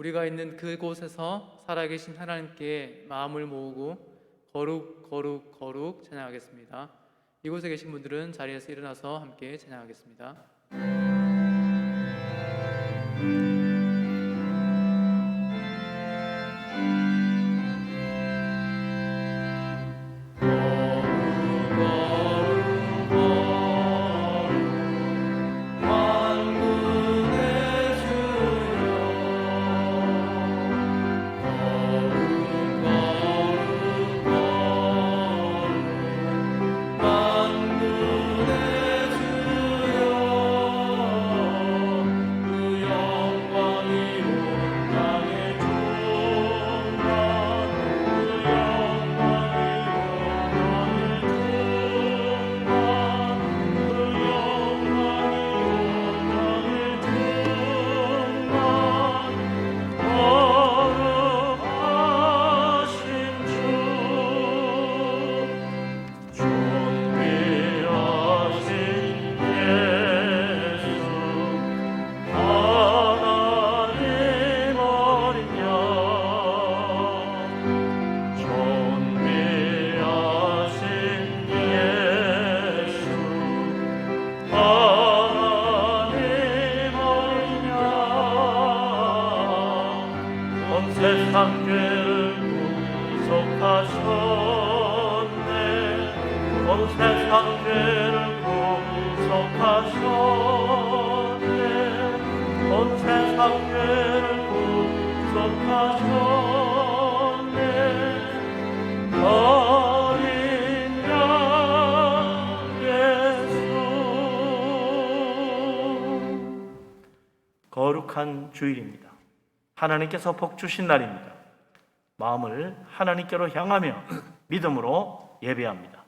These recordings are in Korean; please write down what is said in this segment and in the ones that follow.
우리가 있는 그곳에서 살아계신 하나님께 마음을 모으고 거룩 거룩 거룩 찬양하겠습니다. 이곳에 계신 분들은 자리에서 일어나서 함께 찬양하겠습니다. 세상 죄를 구속하셨네. 온 세상 죄를 구속하셨네. 온 세상 죄를 구속하셨네. 어린 양 예수. 거룩한 주일입니다. 하나님께서 복 주신 날입니다. 마음을 하나님께로 향하며 믿음으로 예배합니다.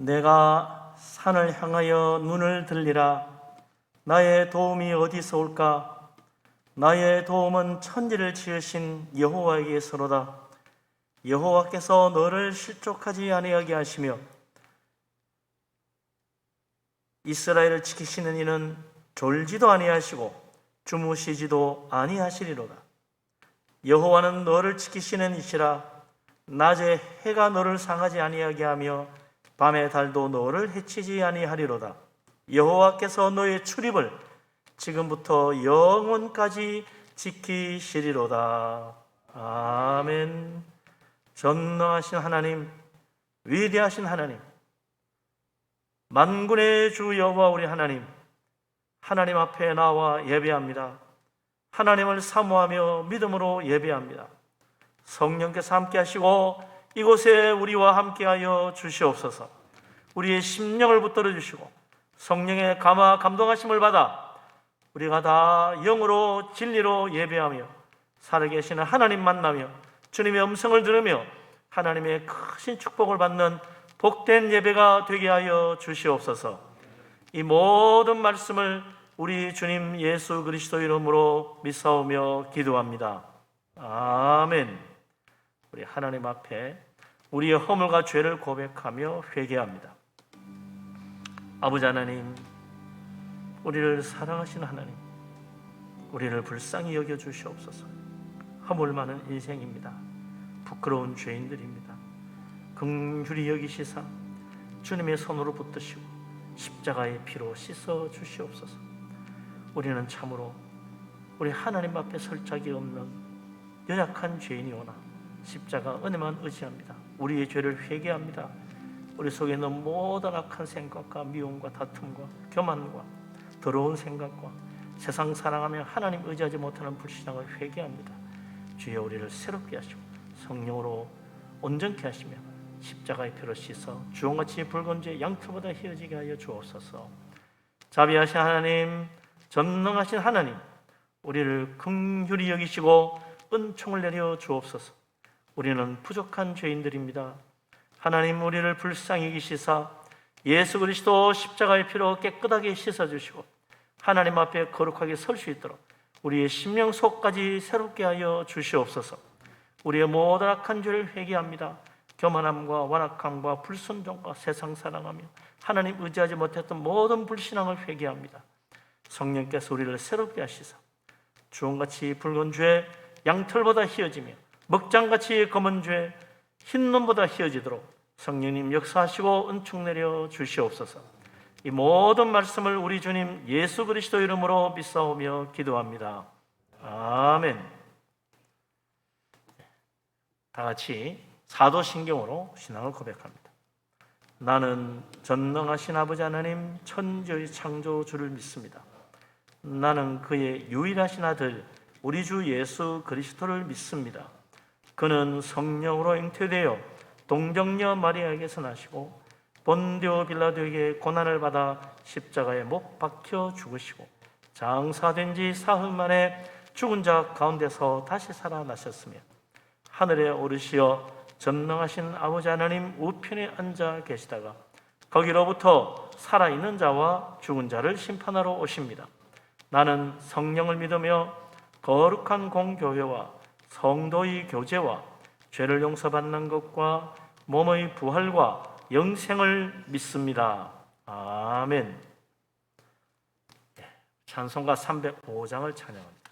내가 산을 향하여 눈을 들리라. 나의 도움이 어디서 올까? 나의 도움은 천지를 지으신 여호와에게서로다. 여호와께서 너를 실족하지 아니하게 하시며 이스라엘을 지키시는 이는 졸지도 아니하시고 주무시지도 아니하시리로다. 여호와는 너를 지키시는 이시라. 낮에 해가 너를 상하지 아니하게 하며 밤의 달도 너를 해치지 아니하리로다. 여호와께서 너의 출입을 지금부터 영원까지 지키시리로다. 아멘. 전능하신 하나님, 위대하신 하나님, 만군의 주 여호와 우리 하나님, 하나님 앞에 나와 예배합니다. 하나님을 사모하며 믿음으로 예배합니다. 성령께서 함께 하시고 이곳에 우리와 함께하여 주시옵소서. 우리의 심령을 붙들어 주시고 성령의 감화 감동하심을 받아 우리가 다 영으로 진리로 예배하며 살아계시는 하나님 만나며 주님의 음성을 들으며 하나님의 크신 축복을 받는 복된 예배가 되게 하여 주시옵소서. 이 모든 말씀을 우리 주님 예수 그리스도 이름으로 믿사오며 기도합니다. 아멘. 우리 하나님 앞에 우리의 허물과 죄를 고백하며 회개합니다. 아버지 하나님, 우리를 사랑하시는 하나님, 우리를 불쌍히 여겨 주시옵소서. 허물 많은 인생입니다. 부끄러운 죄인들입니다. 긍휼히 여기시사 주님의 손으로 붙드시고 십자가의 피로 씻어 주시옵소서. 우리는 참으로 우리 하나님 앞에 설 자격이 없는 연약한 죄인이오나 십자가 은혜만 의지합니다. 우리의 죄를 회개합니다. 우리 속에 있는 모든 악한 생각과 미움과 다툼과 교만과 더러운 생각과 세상 사랑하며 하나님 의지하지 못하는 불신앙을 회개합니다. 주여 우리를 새롭게 하시고 성령으로 온전케 하시며 십자가의 피로 씻어 주홍같이 붉은 죄 양털보다 희어지게 하여 주옵소서. 자비하신 하나님, 전능하신 하나님, 우리를 긍휼히 여기시고 은총을 내려 주옵소서. 우리는 부족한 죄인들입니다. 하나님 우리를 불쌍히 여기시사 예수 그리스도 십자가의 피로 깨끗하게 씻어주시고 하나님 앞에 거룩하게 설 수 있도록 우리의 심령 속까지 새롭게 하여 주시옵소서. 우리의 모든 악한 죄를 회개합니다. 교만함과 완악함과 불순종과 세상 사랑하며 하나님 의지하지 못했던 모든 불신앙을 회개합니다. 성령께서 우리를 새롭게 하시사 주홍같이 붉은 죄 양털보다 희어지며 먹장같이 검은 죄 흰눈보다 희어지도록 성령님 역사하시고 은총 내려 주시옵소서. 이 모든 말씀을 우리 주님 예수 그리스도 이름으로 믿사오며 기도합니다. 아멘. 다 같이 사도신경으로 신앙을 고백합니다. 나는 전능하신 아버지 하나님 천지의 창조주를 믿습니다. 나는 그의 유일하신 아들 우리 주 예수 그리스도를 믿습니다. 그는 성령으로 잉태되어 동정녀 마리아에게서 나시고 본디오 빌라도에게 고난을 받아 십자가에 못 박혀 죽으시고 장사된 지 사흘 만에 죽은 자 가운데서 다시 살아나셨으며 하늘에 오르시어 전능하신 아버지 하나님 우편에 앉아 계시다가 거기로부터 살아있는 자와 죽은 자를 심판하러 오십니다. 나는 성령을 믿으며 거룩한 공교회와 성도의 교제와 죄를 용서받는 것과 몸의 부활과 영생을 믿습니다. 아멘. 찬송가 305장을 찬양합니다.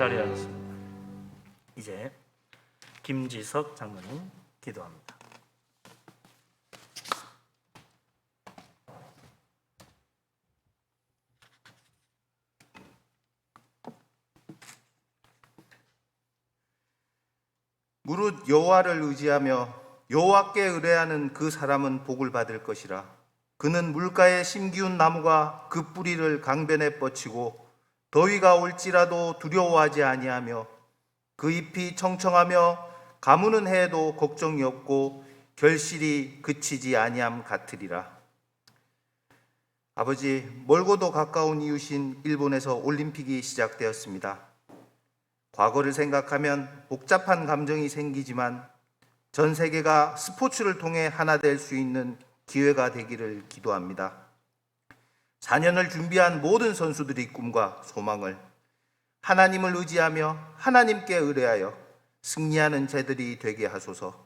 자리에 앉습니다. 이제 김지석 장로님 기도합니다. 무릇 여호와를 의지하며 여호와께 의뢰하는 그 사람은 복을 받을 것이라. 그는 물가에 심기운 나무가 그 뿌리를 강변에 뻗치고 더위가 올지라도 두려워하지 아니하며 그 잎이 청청하며 가무는 해에도 걱정이 없고 결실이 그치지 아니함 같으리라. 아버지, 멀고도 가까운 이웃인 일본에서 올림픽이 시작되었습니다. 과거를 생각하면 복잡한 감정이 생기지만 전 세계가 스포츠를 통해 하나 될 수 있는 기회가 되기를 기도합니다. 4년을 준비한 모든 선수들의 꿈과 소망을 하나님을 의지하며 하나님께 의뢰하여 승리하는 제들이 되게 하소서.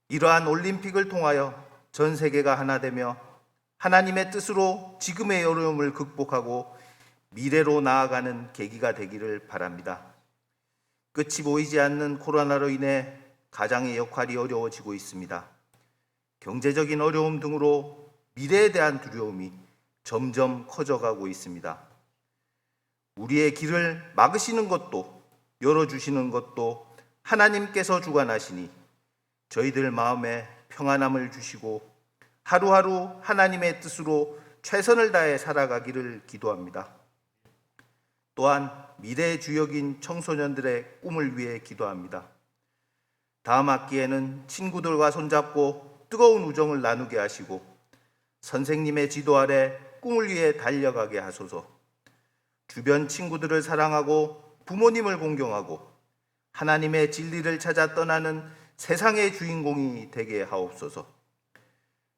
이러한 올림픽을 통하여 전 세계가 하나 되며 하나님의 뜻으로 지금의 어려움을 극복하고 미래로 나아가는 계기가 되기를 바랍니다. 끝이 보이지 않는 코로나로 인해 가장의 역할이 어려워지고 있습니다. 경제적인 어려움 등으로 미래에 대한 두려움이 점점 커져가고 있습니다. 우리의 길을 막으시는 것도 열어주시는 것도 하나님께서 주관하시니 저희들 마음에 평안함을 주시고 하루하루 하나님의 뜻으로 최선을 다해 살아가기를 기도합니다. 또한 미래의 주역인 청소년들의 꿈을 위해 기도합니다. 다음 학기에는 친구들과 손잡고 뜨거운 우정을 나누게 하시고 선생님의 지도 아래 꿈을 위해 달려가게 하소서. 주변 친구들을 사랑하고 부모님을 공경하고 하나님의 진리를 찾아 떠나는 세상의 주인공이 되게 하옵소서.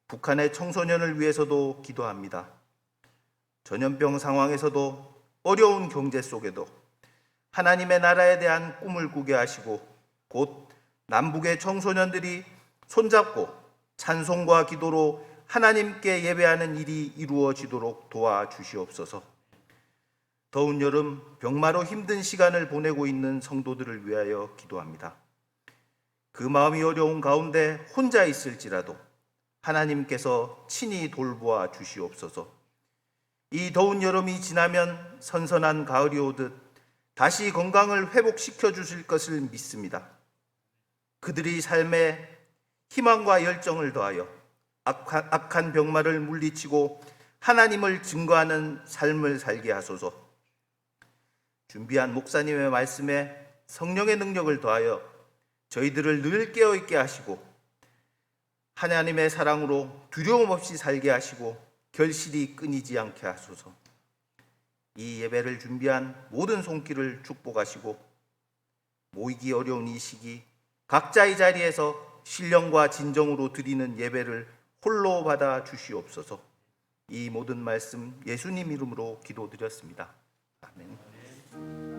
북한의 청소년을 위해서도 기도합니다. 전염병 상황에서도 어려운 경제 속에도 하나님의 나라에 대한 꿈을 꾸게 하시고 곧 남북의 청소년들이 손잡고 찬송과 기도로 하나님께 예배하는 일이 이루어지도록 도와주시옵소서. 더운 여름 병마로 힘든 시간을 보내고 있는 성도들을 위하여 기도합니다. 그 마음이 어려운 가운데 혼자 있을지라도 하나님께서 친히 돌보아 주시옵소서. 이 더운 여름이 지나면 선선한 가을이 오듯 다시 건강을 회복시켜 주실 것을 믿습니다. 그들이 삶에 희망과 열정을 더하여 악한 병마를 물리치고 하나님을 증거하는 삶을 살게 하소서. 준비한 목사님의 말씀에 성령의 능력을 더하여 저희들을 늘 깨어있게 하시고 하나님의 사랑으로 두려움 없이 살게 하시고 결실이 끊이지 않게 하소서. 이 예배를 준비한 모든 손길을 축복하시고 모이기 어려운 이 시기 각자의 자리에서 신령과 진정으로 드리는 예배를 홀로 받아 주시옵소서. 이 모든 말씀 예수님 이름으로 기도드렸습니다. 아멘.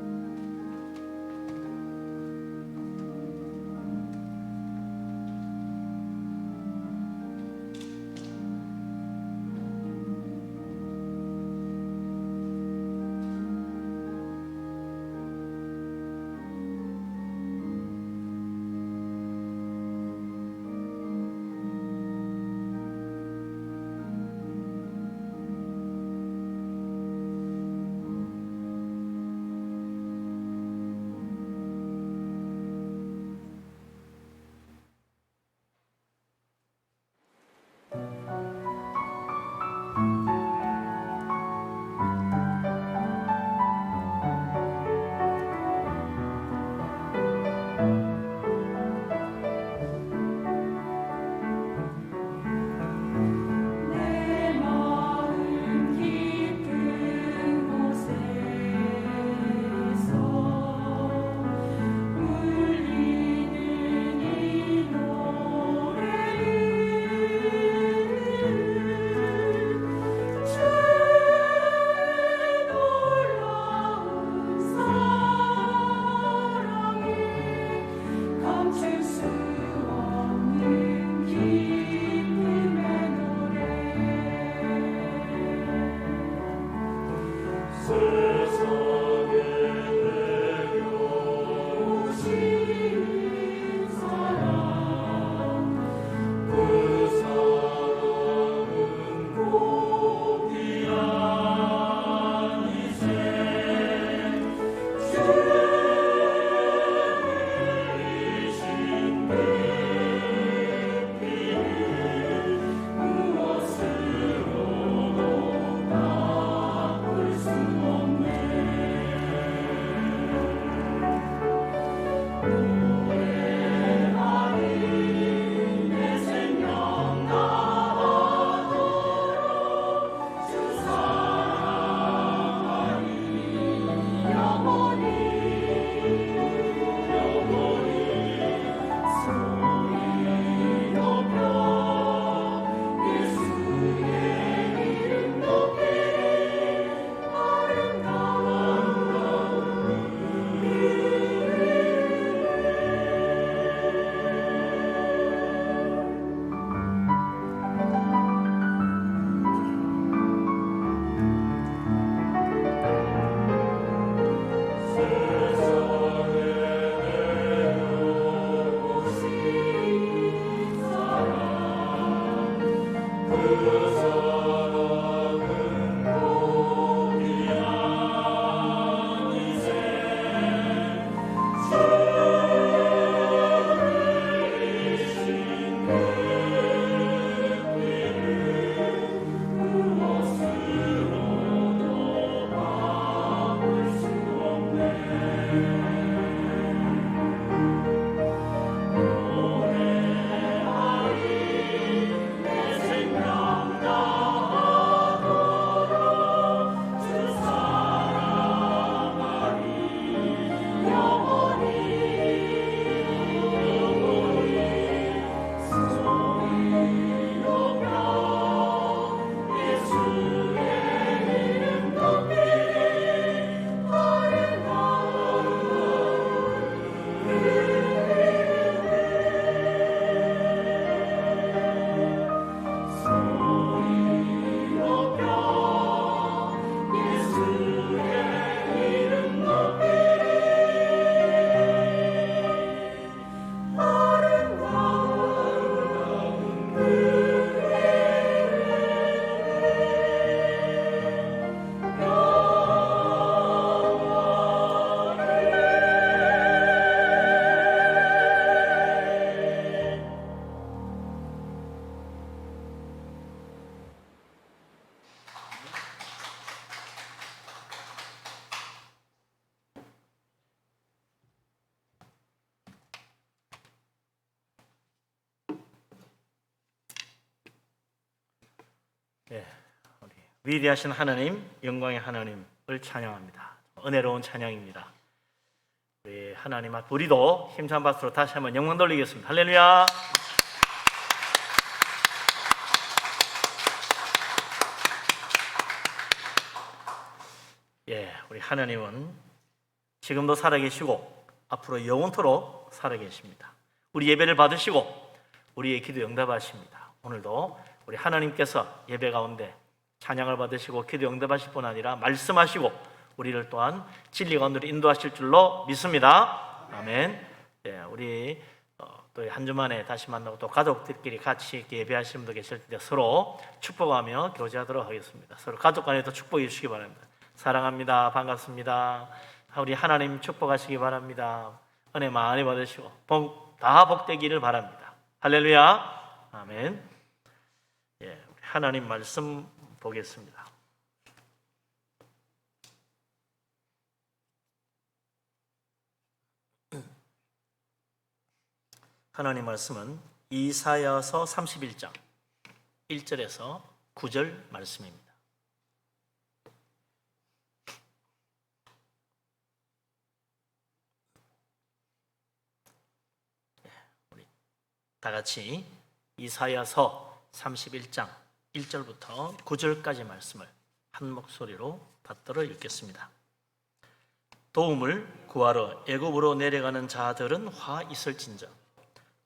우리 위대하신 하나님, 영광의 하나님을 찬양합니다. 은혜로운 찬양입니다. 우리 하나님 앞 우리도 힘찬 박수로 다시 한번 영광 돌리겠습니다. 할렐루야. 우리 하나님은 지금도 살아계시고 앞으로 영원토록 살아계십니다. 우리 예배를 받으시고 우리의 기도 응답하십니다. 오늘도 우리 하나님께서 예배 가운데 찬양을 받으시고 기도 응답하실 뿐 아니라 말씀하시고 우리를 또한 진리 가운데로 인도하실 줄로 믿습니다. 아멘. 우리 또 한 주 만에 다시 만나고 또 가족들끼리 같이 이렇게 예배하시는 분도 계실 텐데 서로 축복하며 교제하도록 하겠습니다. 서로 가족 간에도 축복해 주시기 바랍니다. 사랑합니다. 반갑습니다. 우리 하나님 축복하시기 바랍니다. 은혜 많이 받으시고 다 복되기를 바랍니다. 할렐루야. 아멘. 우리 하나님 말씀 보겠습니다. 하나님 말씀은 이사야서 31장 1절에서 9절 말씀입니다. 우리 다 같이 이사야서 31장 1절부터 9절까지 말씀을 한 목소리로 받들어 읽겠습니다. 도움을 구하러 애굽으로 내려가는 자들은 화 있을진저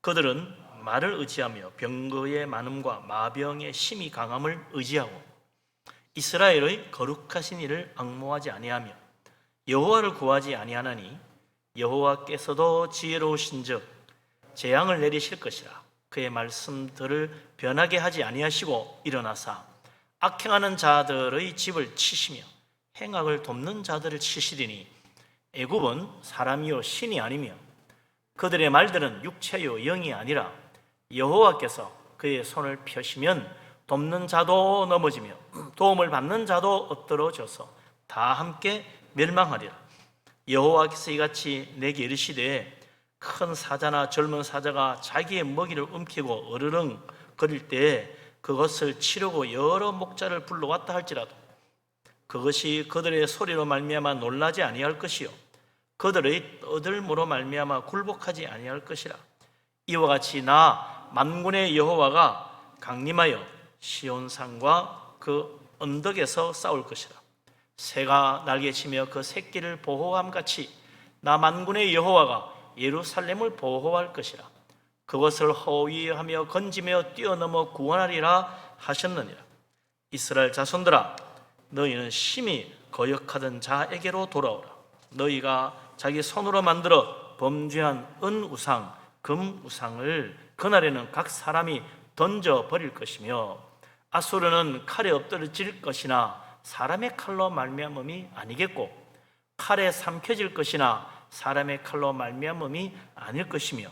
그들은 말을 의지하며 병거의 많음과 마병의 심히 강함을 의지하고 이스라엘의 거룩하신 이를 앙모하지 아니하며 여호와를 구하지 아니하나니 여호와께서도 지혜로우신즉 재앙을 내리실 것이라. 그의 말씀들을 변하게 하지 아니하시고 일어나사 악행하는 자들의 집을 치시며 행악을 돕는 자들을 치시리니 애굽은 사람이요 신이 아니며 그들의 말들은 육체요 영이 아니라 여호와께서 그의 손을 펴시면 돕는 자도 넘어지며 도움을 받는 자도 엎드러져서 다 함께 멸망하리라. 여호와께서 이같이 내게 이르시되 큰 사자나 젊은 사자가 자기의 먹이를 움키고 어르렁 거릴 때에 그것을 치려고 여러 목자를 불러왔다 할지라도 그것이 그들의 소리로 말미암아 놀라지 아니할 것이요 그들의 떠들므로 말미암아 굴복하지 아니할 것이라. 이와 같이 나 만군의 여호와가 강림하여 시온산과 그 언덕에서 싸울 것이라. 새가 날개치며 그 새끼를 보호함같이 나 만군의 여호와가 예루살렘을 보호할 것이라. 그것을 허위하며 건지며 뛰어넘어 구원하리라 하셨느니라. 이스라엘 자손들아 너희는 심히 거역하던 자에게로 돌아오라. 너희가 자기 손으로 만들어 범죄한 은우상 금우상을 그날에는 각 사람이 던져버릴 것이며 아수르는 칼에 엎드러질 것이나 사람의 칼로 말미암음이 아니겠고 칼에 삼켜질 것이나 사람의 칼로 말미암음이 아닐 것이며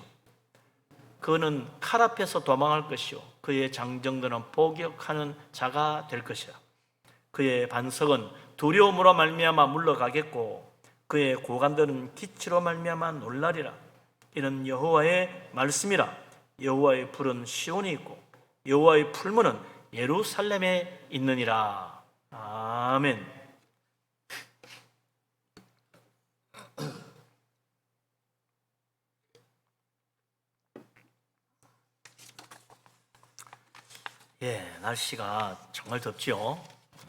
그는 칼 앞에서 도망할 것이요 그의 장정들은 포격하는 자가 될 것이라. 그의 반석은 두려움으로 말미암아 물러가겠고 그의 고관들은 기치로 말미암아 놀라리라. 이는 여호와의 말씀이라. 여호와의 불은 시온에 있고 여호와의 풀무는 예루살렘에 있느니라. 아멘. 날씨가 정말 덥지요.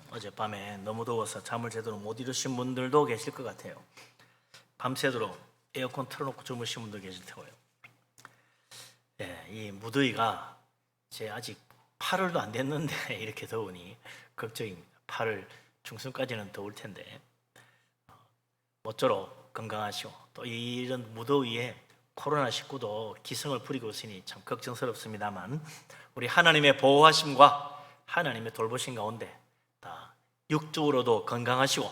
어젯밤에 너무 더워서 잠을 제대로 못 이루신 분들도 계실 것 같아요. 밤새도록 에어컨 틀어놓고 주무신 분도 계실 테고요. 이 무더위가 제 아직 8월도 안 됐는데 이렇게 더우니 걱정입니다. 8월 중순까지는 더울 텐데 모쪼록 건강하시고 또 이런 무더위에 코로나19도 기승을 부리고 있으니 참 걱정스럽습니다만 우리 하나님의 보호하심과 하나님의 돌보심 가운데 다 육적으로도 건강하시고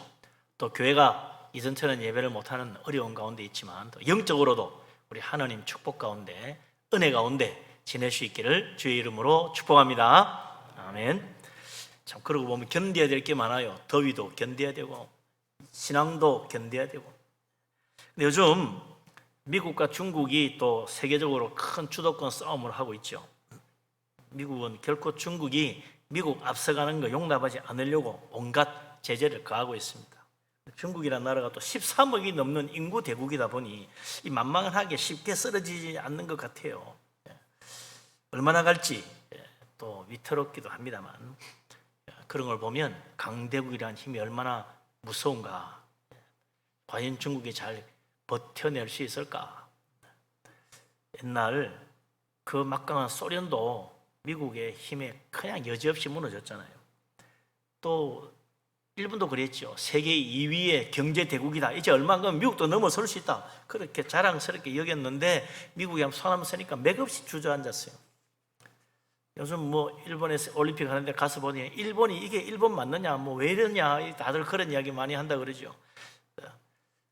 또 교회가 이전처럼 예배를 못하는 어려운 가운데 있지만 또 영적으로도 우리 하나님 축복 가운데 은혜 가운데 지낼 수 있기를 주의 이름으로 축복합니다. 아멘. 참 그러고 보면 견뎌야 될 게 많아요. 더위도 견뎌야 되고 신앙도 견뎌야 되고. 근데 요즘 미국과 중국이 또 세계적으로 큰 주도권 싸움을 하고 있죠. 미국은 결코 중국이 미국 앞서가는 거 용납하지 않으려고 온갖 제재를 가하고 있습니다. 중국이라는 나라가 또 13억이 넘는 인구 대국이다 보니 이 만만하게 쉽게 쓰러지지 않는 것 같아요. 얼마나 갈지 또 위태롭기도 합니다만, 그런 걸 보면 강대국이라는 힘이 얼마나 무서운가, 과연 중국이 잘 버텨낼 수 있을까. 옛날 그 막강한 소련도 미국의 힘에 그냥 여지없이 무너졌잖아요. 또 일본도 그랬죠. 세계 2위의 경제 대국이다. 이제 얼마 안 가면 미국도 넘어설 수 있다. 그렇게 자랑스럽게 여겼는데 미국이 한번 손 한번 쓰니까 맥없이 주저앉았어요. 요즘 뭐 일본에서 올림픽 하는데 가서 보니 일본이 이게 일본 맞느냐, 뭐 왜 이러냐, 다들 그런 이야기 많이 한다 그러죠.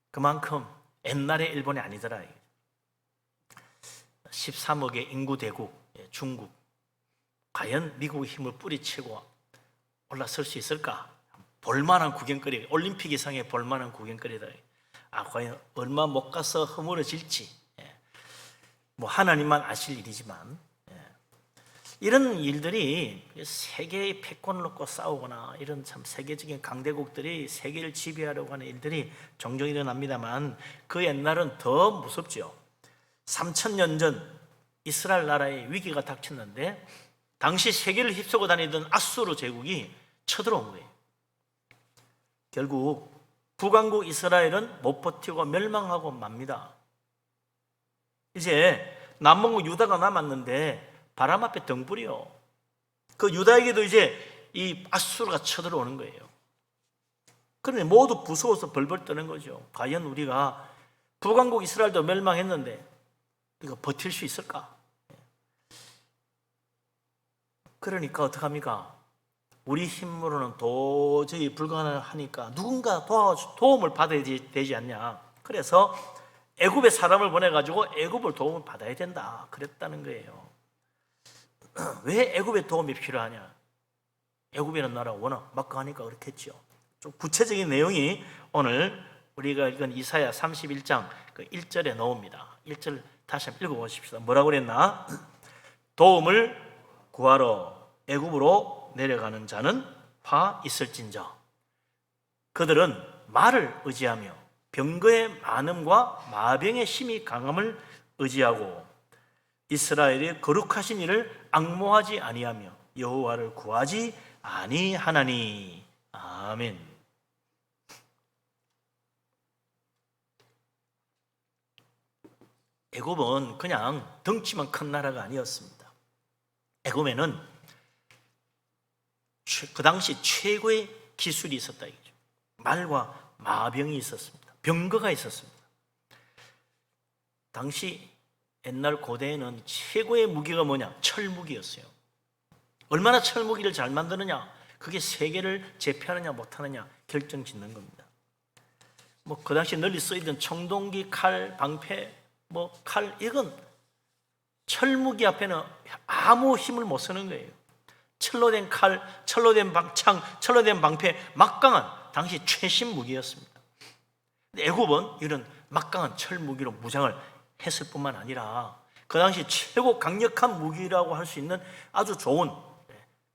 그만큼 옛날의 일본이 아니더라. 13억의 인구 대국 중국, 과연 미국의 힘을 뿌리치고 올라설 수 있을까? 볼만한 구경거리, 올림픽 이상의 볼만한 구경거리다. 과연 얼마 못 가서 허물어질지, 뭐 하나님만 아실 일이지만, 이런 일들이 세계의 패권을 놓고 싸우거나 이런 참 세계적인 강대국들이 세계를 지배하려고 하는 일들이 종종 일어납니다만, 그 옛날은 더 무섭죠. 3000년 전 이스라엘 나라에 위기가 닥쳤는데 당시 세계를 휩쓰고 다니던 아수르 제국이 쳐들어온 거예요. 결국 북왕국 이스라엘은 못 버티고 멸망하고 맙니다. 이제 남왕국 유다가 남았는데 바람 앞에 덩불이요. 그 유다에게도 이제 이 아수르가 쳐들어오는 거예요. 그런데 모두 무서워서 벌벌 떠는 거죠. 과연 우리가 북왕국 이스라엘도 멸망했는데 이거 버틸 수 있을까? 그러니까 어떡합니까? 우리 힘으로는 도저히 불가능하니까 누군가 도움을 받아야 되지 않냐. 그래서 애굽에 사람을 보내가지고 애굽을 도움을 받아야 된다 그랬다는 거예요. 왜 애굽의 도움이 필요하냐? 애굽이라는 나라가 워낙 막강하니까 그렇겠죠. 좀 구체적인 내용이 오늘 우리가 읽은 이사야 31장 그 1절에 나옵니다. 1절 다시 한번 읽어보십시다. 뭐라고 그랬나? 도움을 구하러 애굽으로 내려가는 자는 화 있을진저. 그들은 말을 의지하며 병거의 많음과 마병의 힘이 강함을 의지하고 이스라엘의 거룩하신 이를 앙모하지 아니하며 여호와를 구하지 아니하나니. 아멘. 애굽은 그냥 덩치만 큰 나라가 아니었습니다. 애굽에는 그 당시 최고의 기술이 있었다 이거죠. 말과 마병이 있었습니다. 병거가 있었습니다. 당시 옛날 고대에는 최고의 무기가 뭐냐? 철무기였어요. 얼마나 철무기를 잘 만드느냐, 그게 세계를 제패하느냐 못하느냐 결정짓는 겁니다. 뭐 그 당시 널리 쓰이던 청동기, 칼, 방패, 뭐 칼, 이건 철무기 앞에는 아무 힘을 못 쓰는 거예요. 철로 된 칼, 철로 된 창, 철로 된 방패, 막강한 당시 최신 무기였습니다. 애굽은 이런 막강한 철무기로 무장을 했을 뿐만 아니라 그 당시 최고 강력한 무기라고 할 수 있는 아주 좋은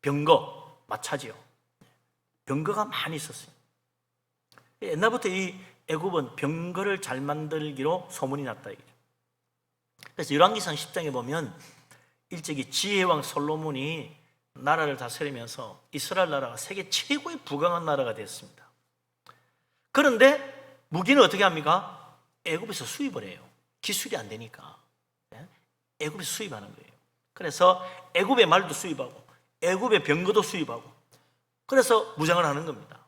병거, 마차지요. 병거가 많이 있었어요. 옛날부터 이 애굽은 병거를 잘 만들기로 소문이 났다 이거죠. 그래서 열왕기상 10장에 보면 일찍이 지혜왕 솔로몬이 나라를 다스리면서 이스라엘 나라가 세계 최고의 부강한 나라가 됐습니다. 그런데 무기는 어떻게 합니까? 애굽에서 수입을 해요. 기술이 안 되니까 애굽에서 수입하는 거예요. 그래서 애굽의 말도 수입하고 애굽의 병거도 수입하고 그래서 무장을 하는 겁니다.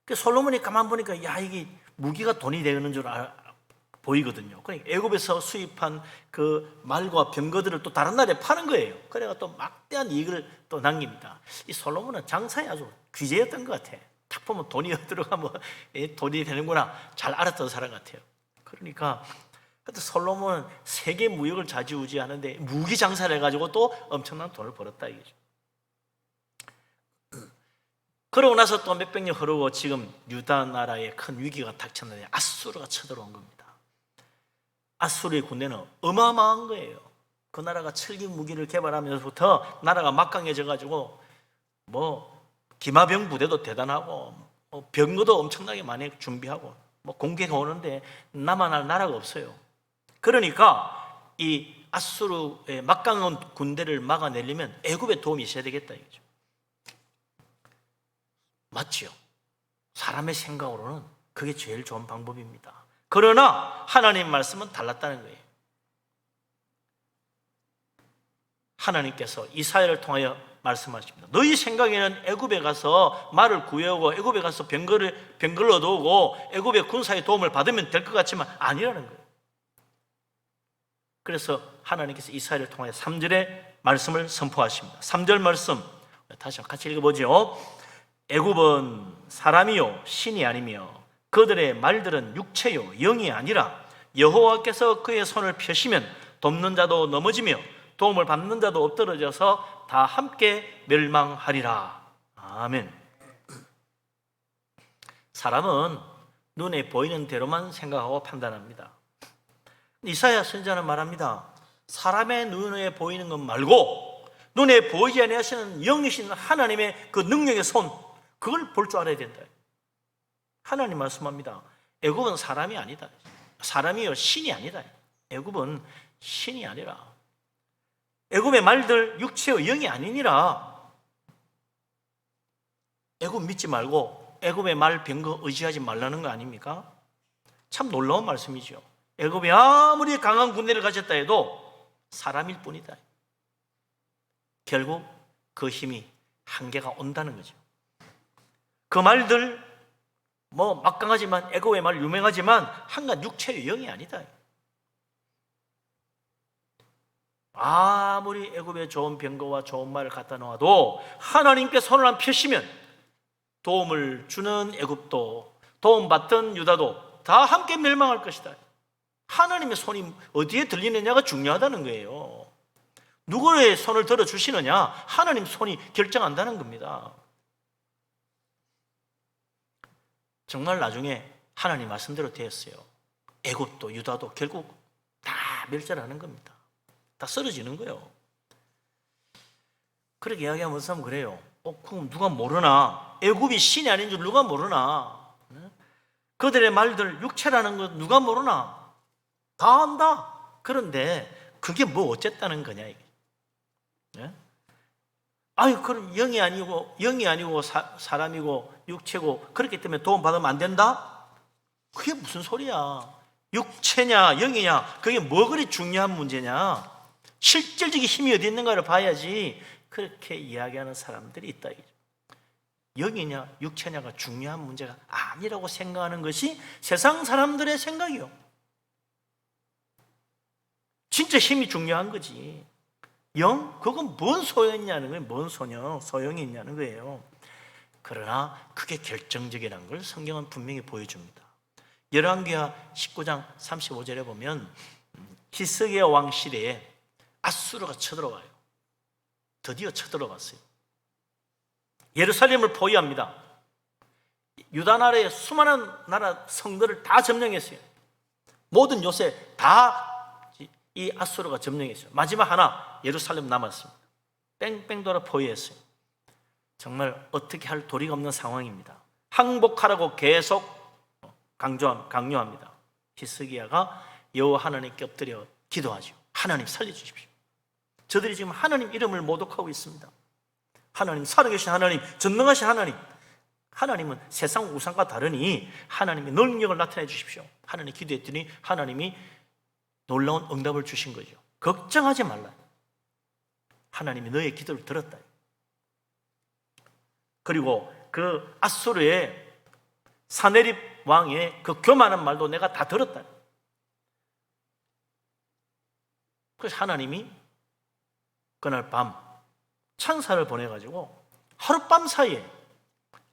그래서 솔로몬이 가만 보니까 야, 이게 무기가 돈이 되는 줄 보이거든요. 그러니까 애굽에서 수입한 그 말과 병거들을 또 다른 나라에 파는 거예요. 그래가 또 막대한 이익을 또 남깁니다. 이 솔로몬은 장사에 아주 귀재였던 것 같아. 딱 보면 돈이 들어가면 돈이 되는구나 잘 알았던 사람 같아요. 그러니까 솔로몬은 세계 무역을 좌지우지하는데 무기 장사를 해가지고 또 엄청난 돈을 벌었다 이거죠. 그러고 나서 또 몇백 년 흐르고 지금 유다 나라에 큰 위기가 닥쳤는데 아수르가 쳐들어온 겁니다. 아수르의 군대는 어마어마한 거예요. 그 나라가 철기 무기를 개발하면서부터 나라가 막강해져 가지고 기마병 부대도 대단하고 병거도 엄청나게 많이 준비하고 공개가 오는데 남아날 나라가 없어요. 그러니까 이 아수르의 막강한 군대를 막아내려면 애굽의 도움이 있어야 되겠다 이거죠. 맞지요? 사람의 생각으로는 그게 제일 좋은 방법입니다. 그러나 하나님 말씀은 달랐다는 거예요. 하나님께서 이사야를 통하여 말씀하십니다. 너희 생각에는 애굽에 가서 말을 구해오고 애굽에 가서 병거를 얻어오고 애굽의 군사의 도움을 받으면 될 것 같지만 아니라는 거예요. 그래서 하나님께서 이사야를 통하여 3절의 말씀을 선포하십니다. 3절 말씀 다시 같이 읽어보죠. 애굽은 사람이요 신이 아니며 그들의 말들은 육체요 영이 아니라 여호와께서 그의 손을 펴시면 돕는 자도 넘어지며 도움을 받는 자도 엎드러져서 다 함께 멸망하리라. 아멘. 사람은 눈에 보이는 대로만 생각하고 판단합니다. 이사야 선지자는 말합니다. 사람의 눈에 보이는 것 말고 눈에 보이지 아니하시는 영이신 하나님의 그 능력의 손, 그걸 볼 줄 알아야 된다. 하나님 말씀합니다. 애굽은 사람이 아니다. 사람이요 신이 아니다. 애굽은 신이 아니라 애굽의 말들 육체의 영이 아니니라. 애굽 믿지 말고 애굽의 말 병거 의지하지 말라는 거 아닙니까? 참 놀라운 말씀이죠. 애굽이 아무리 강한 군대를 가졌다 해도 사람일 뿐이다. 결국 그 힘이 한계가 온다는 거죠. 그 말들 막강하지만 애굽의 말 유명하지만 한간 육체의 영이 아니다. 아무리 애굽에 좋은 병거와 좋은 말을 갖다 놓아도 하나님께 손을 안 펴시면 도움을 주는 애굽도 도움받던 유다도 다 함께 멸망할 것이다. 하나님의 손이 어디에 들리느냐가 중요하다는 거예요. 누구의 손을 들어주시느냐, 하나님 손이 결정한다는 겁니다. 정말 나중에 하나님 말씀대로 되었어요. 애굽도 유다도 결국 다 멸절하는 겁니다. 다 쓰러지는 거예요. 그렇게 이야기하면 어떤 사람은 그래요. 그럼 누가 모르나? 애굽이 신이 아닌 줄 누가 모르나? 그들의 말들 육체라는 것 누가 모르나? 다 안다. 그런데 그게 뭐 어쨌다는 거냐 이게. 아유, 그럼 영이 아니고 사람이고 육체고 그렇기 때문에 도움 받으면 안 된다? 그게 무슨 소리야? 육체냐 영이냐 그게 뭐 그리 중요한 문제냐? 실질적인 힘이 어디 있는가를 봐야지. 그렇게 이야기하는 사람들이 있다. 영이냐 육체냐가 중요한 문제가 아니라고 생각하는 것이 세상 사람들의 생각이요. 진짜 힘이 중요한 거지. 영? 그건 뭔 소용이 있냐는 거예요. 뭔 소용이 있냐는 거예요. 그러나 그게 결정적이라는 걸 성경은 분명히 보여줍니다. 열왕기하 19장 35절에 보면 히스기야 왕 시대에 아수르가 쳐들어와요. 드디어 쳐들어왔어요. 예루살렘을 포위합니다. 유다 나라의 수많은 나라 성들을 다 점령했어요. 모든 요새 다 이 아수르가 점령했어요. 마지막 하나 예루살렘 남았습니다. 뺑뺑 돌아 포위했어요. 정말 어떻게 할 도리가 없는 상황입니다. 항복하라고 계속 강요합니다. 히스기야가 여호와 하나님께 엎드려 기도하죠. 하나님 살려주십시오. 저들이 지금 하나님 이름을 모독하고 있습니다. 하나님, 살아계신 하나님, 전능하신 하나님, 하나님은 세상 우상과 다르니 하나님의 능력을 나타내 주십시오. 하나님 기도했더니 하나님이 놀라운 응답을 주신 거죠. 걱정하지 말라. 하나님이 너의 기도를 들었다. 그리고 그 아수르의 사네립 왕의 그 교만한 말도 내가 다 들었다. 그래서 하나님이 그날 밤 천사를 보내가지고 하룻밤 사이에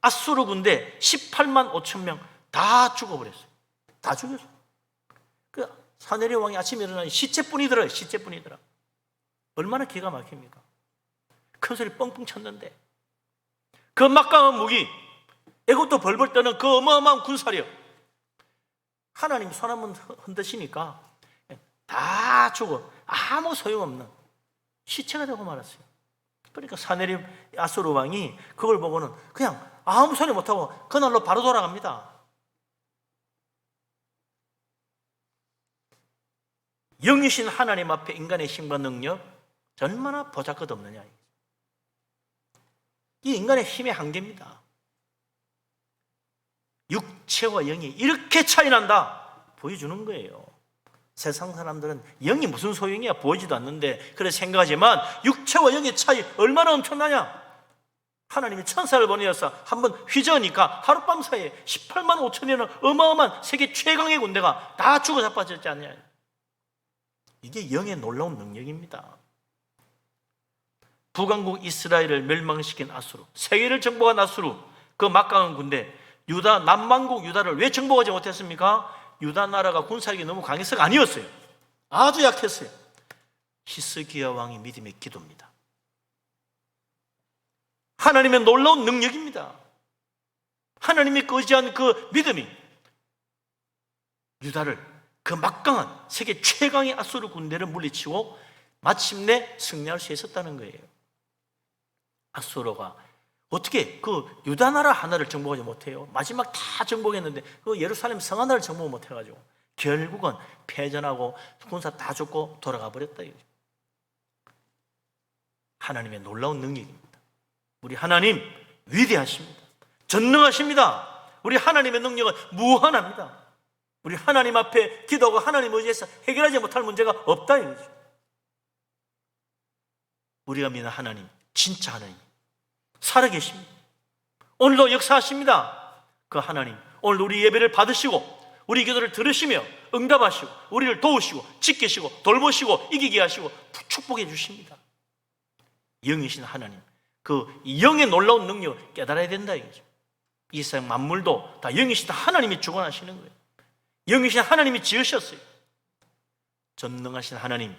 아수르 군대 18만 5천 명 다 죽어버렸어요. 다 죽였어요. 그 사네립 왕이 아침에 일어나니 시체뿐이더라. 시체뿐이더라. 얼마나 기가 막힙니까? 큰 소리 뻥뻥 쳤는데 그 막강한 무기, 애굽도 벌벌 떠는 그 어마어마한 군사력, 하나님 손 한번 흔드시니까 다 죽어 아무 소용없는 시체가 되고 말았어요. 그러니까 사내립 아수르 왕이 그걸 보고는 그냥 아무 소리 못하고 그날로 바로 돌아갑니다. 영이신 하나님 앞에 인간의 힘과 능력 얼마나 보잘것없느냐. 이 인간의 힘의 한계입니다. 육체와 영이 이렇게 차이 난다 보여주는 거예요. 세상 사람들은 영이 무슨 소용이야 보이지도 않는데 그래 생각하지만 육체와 영의 차이 얼마나 엄청나냐. 하나님이 천사를 보내어서 한번 휘저으니까 하룻밤 사이에 18만 5천이라는 어마어마한 세계 최강의 군대가 다 죽어 자빠졌지 않냐. 이게 영의 놀라운 능력입니다. 북왕국 이스라엘을 멸망시킨 아수르, 세계를 정복한 아수르, 그 막강한 군대, 유다 남왕국 유다를 왜 정복하지 못했습니까? 유다 나라가 군사력이 너무 강해서가 아니었어요. 아주 약했어요. 히스기야 왕의 믿음의 기도입니다. 하나님의 놀라운 능력입니다. 하나님이 의지한 그 믿음이 유다를 그 막강한 세계 최강의 아수르 군대를 물리치고 마침내 승리할 수 있었다는 거예요. 아수르가 어떻게 그 유다 나라 하나를 정복하지 못해요? 마지막 다 정복했는데 그 예루살렘 성 하나를 정복 못해가지고 결국은 패전하고 군사 다 죽고 돌아가 버렸다 이거죠. 하나님의 놀라운 능력입니다. 우리 하나님 위대하십니다. 전능하십니다. 우리 하나님의 능력은 무한합니다. 우리 하나님 앞에 기도하고 하나님 의지해서 해결하지 못할 문제가 없다 이거죠. 우리가 믿는 하나님, 진짜 하나님 살아계십니다. 오늘도 역사하십니다. 그 하나님 오늘 우리 예배를 받으시고 우리 기도를 들으시며 응답하시고 우리를 도우시고 지키시고 돌보시고 이기게 하시고 축복해 주십니다. 영이신 하나님, 그 영의 놀라운 능력을 깨달아야 된다 이거죠. 이 세상 만물도 다 영이신 하나님이 주관하시는 거예요. 영이신 하나님이 지으셨어요. 전능하신 하나님,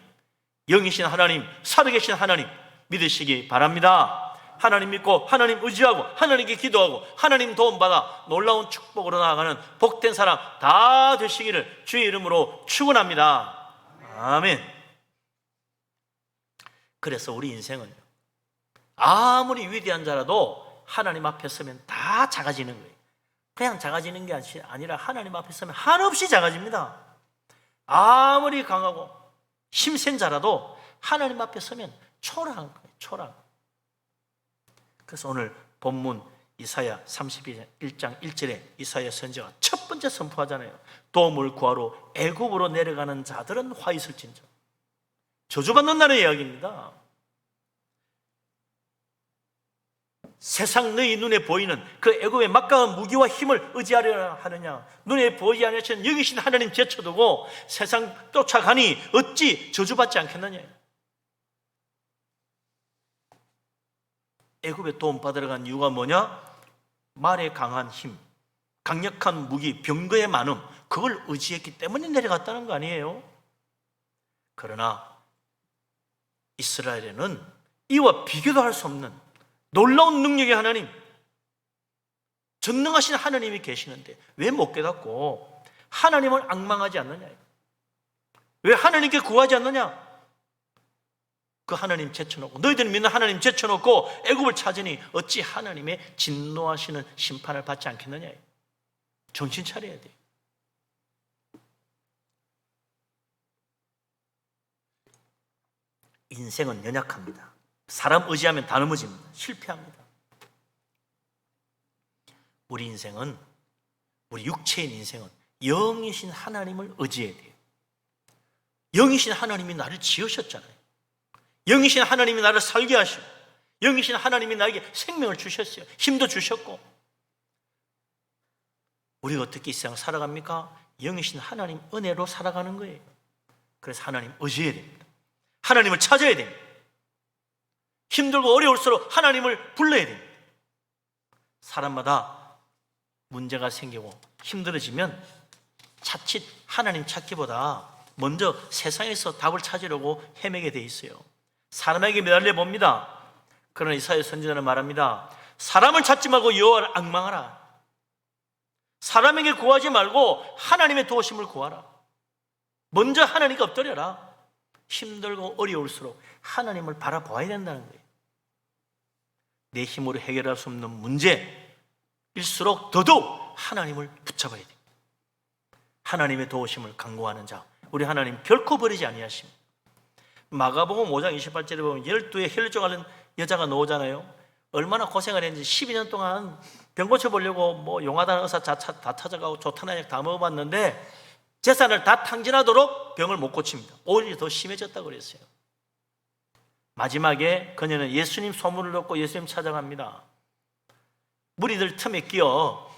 영이신 하나님, 살아계신 하나님 믿으시기 바랍니다. 하나님 믿고 하나님 의지하고 하나님께 기도하고 하나님 도움받아 놀라운 축복으로 나아가는 복된 사람 다 되시기를 주의 이름으로 축원합니다. 아멘. 그래서 우리 인생은 아무리 위대한 자라도 하나님 앞에 서면 다 작아지는 거예요. 그냥 작아지는 게 아니라 하나님 앞에 서면 한없이 작아집니다. 아무리 강하고 힘센 자라도 하나님 앞에 서면 초라한 거예요. 초라한. 그래서 오늘 본문 이사야 31장 1절에 이사야 선지자가 첫 번째 선포하잖아요. 도움을 구하러 애굽으로 내려가는 자들은 화 있을진저. 저주받는 날의 이야기입니다. 세상 너희 눈에 보이는 그 애굽의 막강한 무기와 힘을 의지하려 하느냐? 눈에 보이지 않으시는 여기신 하나님 제쳐두고 세상 쫓아가니 어찌 저주받지 않겠느냐? 애굽에 도움 받으러 간 이유가 뭐냐? 말의 강한 힘, 강력한 무기, 병거의 많음, 그걸 의지했기 때문에 내려갔다는 거 아니에요? 그러나 이스라엘에는 이와 비교도 할 수 없는 놀라운 능력의 하나님, 전능하신 하나님이 계시는데 왜 못 깨닫고 하나님을 앙망하지 않느냐? 왜 하나님께 구하지 않느냐? 그 하나님 제쳐놓고 너희들이 믿는 하나님 제쳐놓고 애굽을 찾으니 어찌 하나님의 진노하시는 심판을 받지 않겠느냐? 정신 차려야 돼. 인생은 연약합니다. 사람 의지하면 다 넘어집니다. 실패합니다. 우리 인생은, 우리 육체인 인생은 영이신 하나님을 의지해야 돼요. 영이신 하나님이 나를 지으셨잖아요. 영이신 하나님이 나를 살게 하시고 영이신 하나님이 나에게 생명을 주셨어요. 힘도 주셨고. 우리가 어떻게 이 세상 살아갑니까? 영이신 하나님 은혜로 살아가는 거예요. 그래서 하나님 의지해야 됩니다. 하나님을 찾아야 됩니다. 힘들고 어려울수록 하나님을 불러야 됩니다. 사람마다 문제가 생기고 힘들어지면 자칫 하나님 찾기보다 먼저 세상에서 답을 찾으려고 헤매게 돼 있어요. 사람에게 매달려 봅니다. 그러나 이사야 선지자는 말합니다. 사람을 찾지 말고 여호와를 앙망하라. 사람에게 구하지 말고 하나님의 도우심을 구하라. 먼저 하나님께 엎드려라. 힘들고 어려울수록 하나님을 바라보아야 된다는 거예요. 내 힘으로 해결할 수 없는 문제일수록 더더욱 하나님을 붙잡아야 돼요. 하나님의 도우심을 간구하는 자, 우리 하나님 결코 버리지 아니하십니다. 마가복음 5장 28절에 보면 12의 혈루증 앓는 여자가 나오잖아요. 얼마나 고생을 했는지 12년 동안 병 고쳐보려고 뭐 용하다는 의사 다 찾아가고 좋다는 약 다 먹어봤는데 재산을 다 탕진하도록 병을 못 고칩니다. 오히려 더 심해졌다고 그랬어요. 마지막에 그녀는 예수님 소문을 듣고 예수님 찾아갑니다. 무리들 틈에 끼어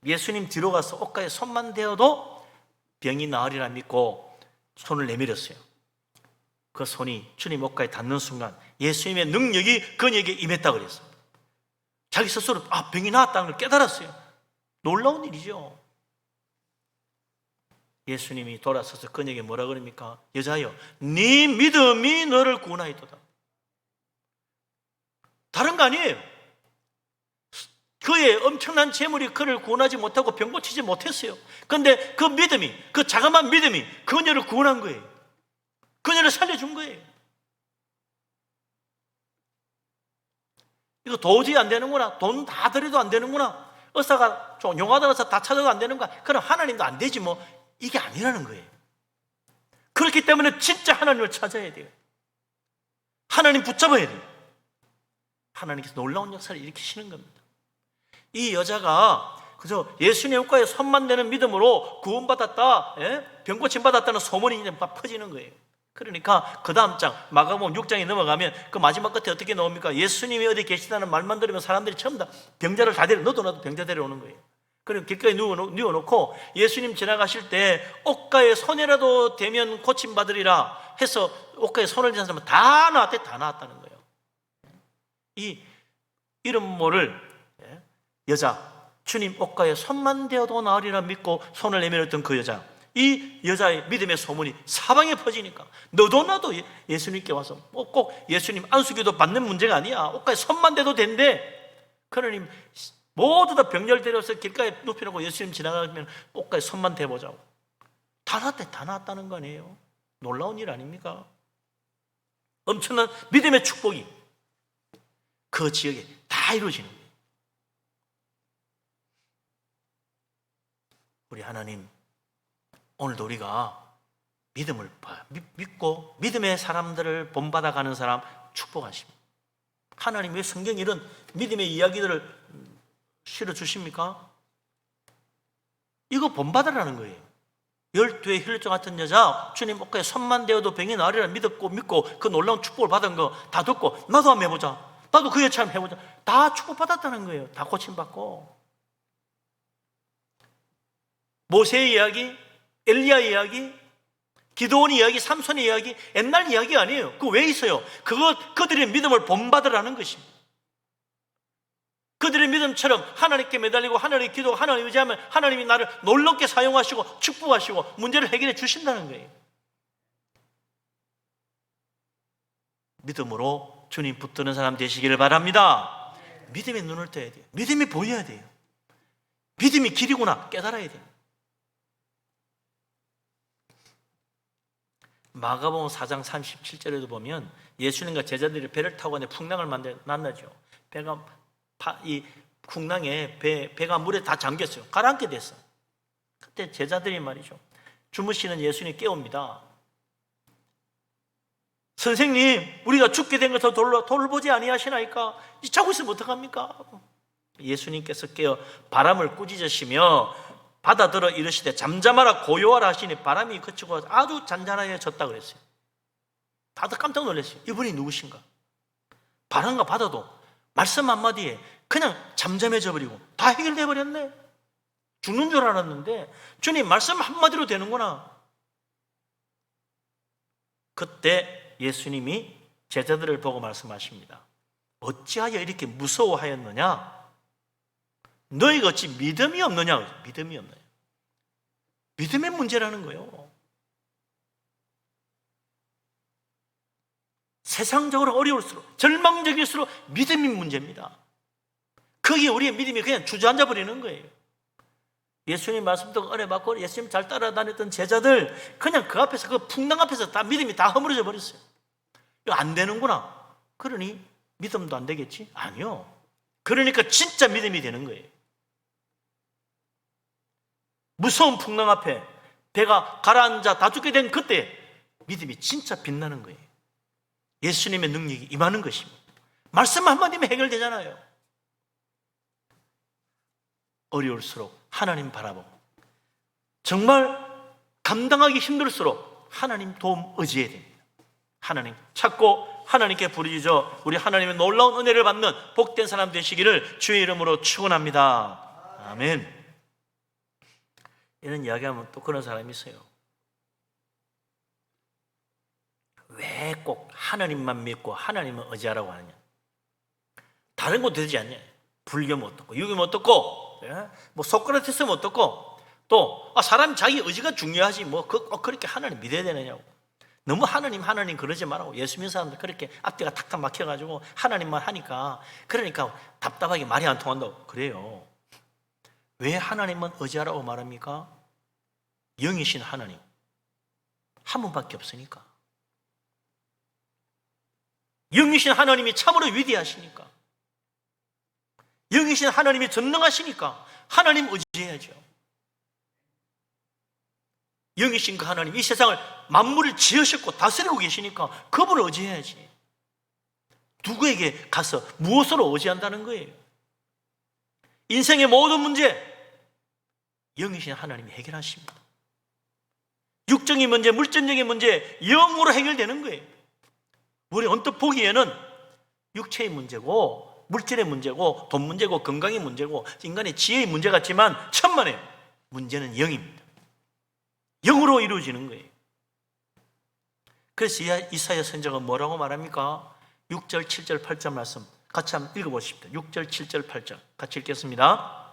예수님 뒤로 가서 옷가에 손만 대어도 병이 나으리라 믿고 손을 내밀었어요. 그 손이 주님 옷가에 닿는 순간 예수님의 능력이 그녀에게 임했다고 그랬어요. 자기 스스로 병이 나았다는 걸 깨달았어요. 놀라운 일이죠. 예수님이 돌아서서 그녀에게 뭐라 그럽니까? 여자여, 네 믿음이 너를 구원하였도다. 다른 거 아니에요. 그의 엄청난 재물이 그를 구원하지 못하고 병 고치지 못했어요. 그런데 그 믿음이, 그 자그마한 믿음이 그녀를 구원한 거예요. 그녀를 살려준 거예요. 이거 도저히 안 되는구나. 돈 다 들여도 안 되는구나. 의사가 좀 용하다 해서 다 찾아도 안 되는구나. 그럼 하나님도 안 되지 뭐. 이게 아니라는 거예요. 그렇기 때문에 진짜 하나님을 찾아야 돼요. 하나님 붙잡아야 돼요. 하나님께서 놀라운 역사를 일으키시는 겁니다. 이 여자가 그저 예수님의 옷가에 손만 대는 믿음으로 구원받았다, 병 고침 받았다는 소문이 이제 막 퍼지는 거예요. 그러니까 그 다음 장 마가복음 6장에 넘어가면 그 마지막 끝에 어떻게 나옵니까? 예수님이 어디 계시다는 말만 들으면 사람들이 전부 다 병자를 다 데려, 너도 나도 병자 데려오는 거예요. 그리고 길가에 누워놓고 예수님 지나가실 때 옷가에 손이라도 대면 고침받으리라 해서 옷가에 손을 대는 사람은 다 나았대, 다 나았다는 거예요. 이 이름 모를 여자, 주님 옷가에 손만 대어도 나으리라 믿고 손을 내밀었던 그 여자, 이 여자의 믿음의 소문이 사방에 퍼지니까 너도 나도 예수님께 와서 꼭 예수님 안수기도 받는 문제가 아니야. 옷가에 손만 대도 된대. 그러니 모두 다 병자를 데려서 길가에 눕혀놓고 예수님 지나가면 옷가에 손만 대보자고. 다 나았대, 다 나았다는 거 아니에요? 놀라운 일 아닙니까? 엄청난 믿음의 축복이 그 지역에 다 이루어지는 거예요. 우리 하나님, 오늘도 우리가 믿음을 믿고 믿음의 사람들을 본받아가는 사람 축복하십니다. 하나님 왜 성경에 이런 믿음의 이야기들을 실어주십니까? 이거 본받으라는 거예요. 12의 혈루증 같은 여자, 주님 옷가에 손만 대어도 병이 나으리라 믿고 그 놀라운 축복을 받은 거 다 듣고 나도 한번 해보자, 나도 그 여처럼 해보자, 다 축복받았다는 거예요. 다 고침받고. 모세의 이야기, 엘리야의 이야기, 기드온의 이야기, 삼손의 이야기, 옛날 이야기 아니에요. 그거 왜 있어요? 그들의 믿음을 본받으라는 것입니다. 그들의 믿음처럼 하나님께 매달리고 하나님께 기도하고 하나님 의지하면 하나님이 나를 놀랍게 사용하시고 축복하시고 문제를 해결해 주신다는 거예요. 믿음으로 주님 붙드는 사람 되시기를 바랍니다. 믿음의 눈을 떠야 돼요. 믿음이 보여야 돼요. 믿음이 길이구나 깨달아야 돼요. 마가복음 4장 37절에도 보면 예수님과 제자들이 배를 타고 풍랑을 만나죠. 이 풍랑에 배가 물에 다 잠겼어요. 가라앉게 됐어. 그때 제자들이 말이죠, 주무시는 예수님 깨웁니다. 선생님, 우리가 죽게 된 것을 돌보지 아니하시나이까? 자고 있으면 어떡합니까? 예수님께서 깨어 바람을 꾸짖으시며 받아들어 이르시되 잠잠하라 고요하라 하시니 바람이 그치고 아주 잔잔해졌다 그랬어요. 다들 깜짝 놀랐어요. 이분이 누구신가? 바람과 바다도 말씀 한마디에 그냥 잠잠해져 버리고 다 해결돼 버렸네. 죽는 줄 알았는데 주님 말씀 한마디로 되는구나. 그때 예수님이 제자들을 보고 말씀하십니다. 어찌하여 이렇게 무서워하였느냐? 너희가 어찌 믿음이 없느냐? 믿음이 없느냐? 믿음의 문제라는 거예요. 세상적으로 어려울수록, 절망적일수록 믿음이 문제입니다. 거기에 우리의 믿음이 그냥 주저앉아 버리는 거예요. 예수님 말씀 듣고 은혜 받고 예수님 잘 따라다녔던 제자들 그냥 그 앞에서 그 풍랑 앞에서 다 믿음이 다 허물어져 버렸어요. 이거 안 되는구나. 그러니 믿음도 안 되겠지? 아니요. 그러니까 진짜 믿음이 되는 거예요. 무서운 풍랑 앞에 배가 가라앉아 다 죽게 된 그때 믿음이 진짜 빛나는 거예요. 예수님의 능력이 임하는 것입니다. 말씀 한마디면 해결되잖아요. 어려울수록 하나님 바라보고 정말 감당하기 힘들수록 하나님 도움 의지해야 됩니다. 하나님 찾고 하나님께 부르짖어 우리 하나님의 놀라운 은혜를 받는 복된 사람 되시기를 주의 이름으로 축원합니다. 아멘. 이런 이야기하면 또 그런 사람이 있어요. 왜 꼭 하나님만 믿고 하나님을 의지하라고 하느냐? 다른 거 되지 않냐? 불교면 어떻고 유교면 어떻고 뭐 소크라테스면 어떻고 또 사람 자기 의지가 중요하지 뭐 그렇게 하나님 믿어야 되느냐고. 너무 하나님 그러지 말라고. 예수 믿는 사람들 그렇게 앞뒤가 탁탁 막혀가지고 하나님만 하니까 그러니까 답답하게 말이 안 통한다고 그래요. 왜 하나님만 의지하라고 말합니까? 영이신 하나님 한 분밖에 없으니까. 영이신 하나님이 참으로 위대하시니까. 영이신 하나님이 전능하시니까 하나님 의지해야죠. 영이신 그 하나님, 이 세상을 만물을 지으셨고 다스리고 계시니까 그분을 의지해야지. 누구에게 가서 무엇으로 의지한다는 거예요? 인생의 모든 문제 영이신 하나님이 해결하십니다. 육적인 문제, 물질적인 문제 영으로 해결되는 거예요. 우리 언뜻 보기에는 육체의 문제고 물질의 문제고 돈 문제고 건강의 문제고 인간의 지혜의 문제 같지만 천만에 문제는 영입니다. 영으로 이루어지는 거예요. 그래서 이사야 선지자가 뭐라고 말합니까? 6절, 7절, 8절 말씀 같이 한번 읽어보십시오. 6절, 7절, 8절 같이 읽겠습니다.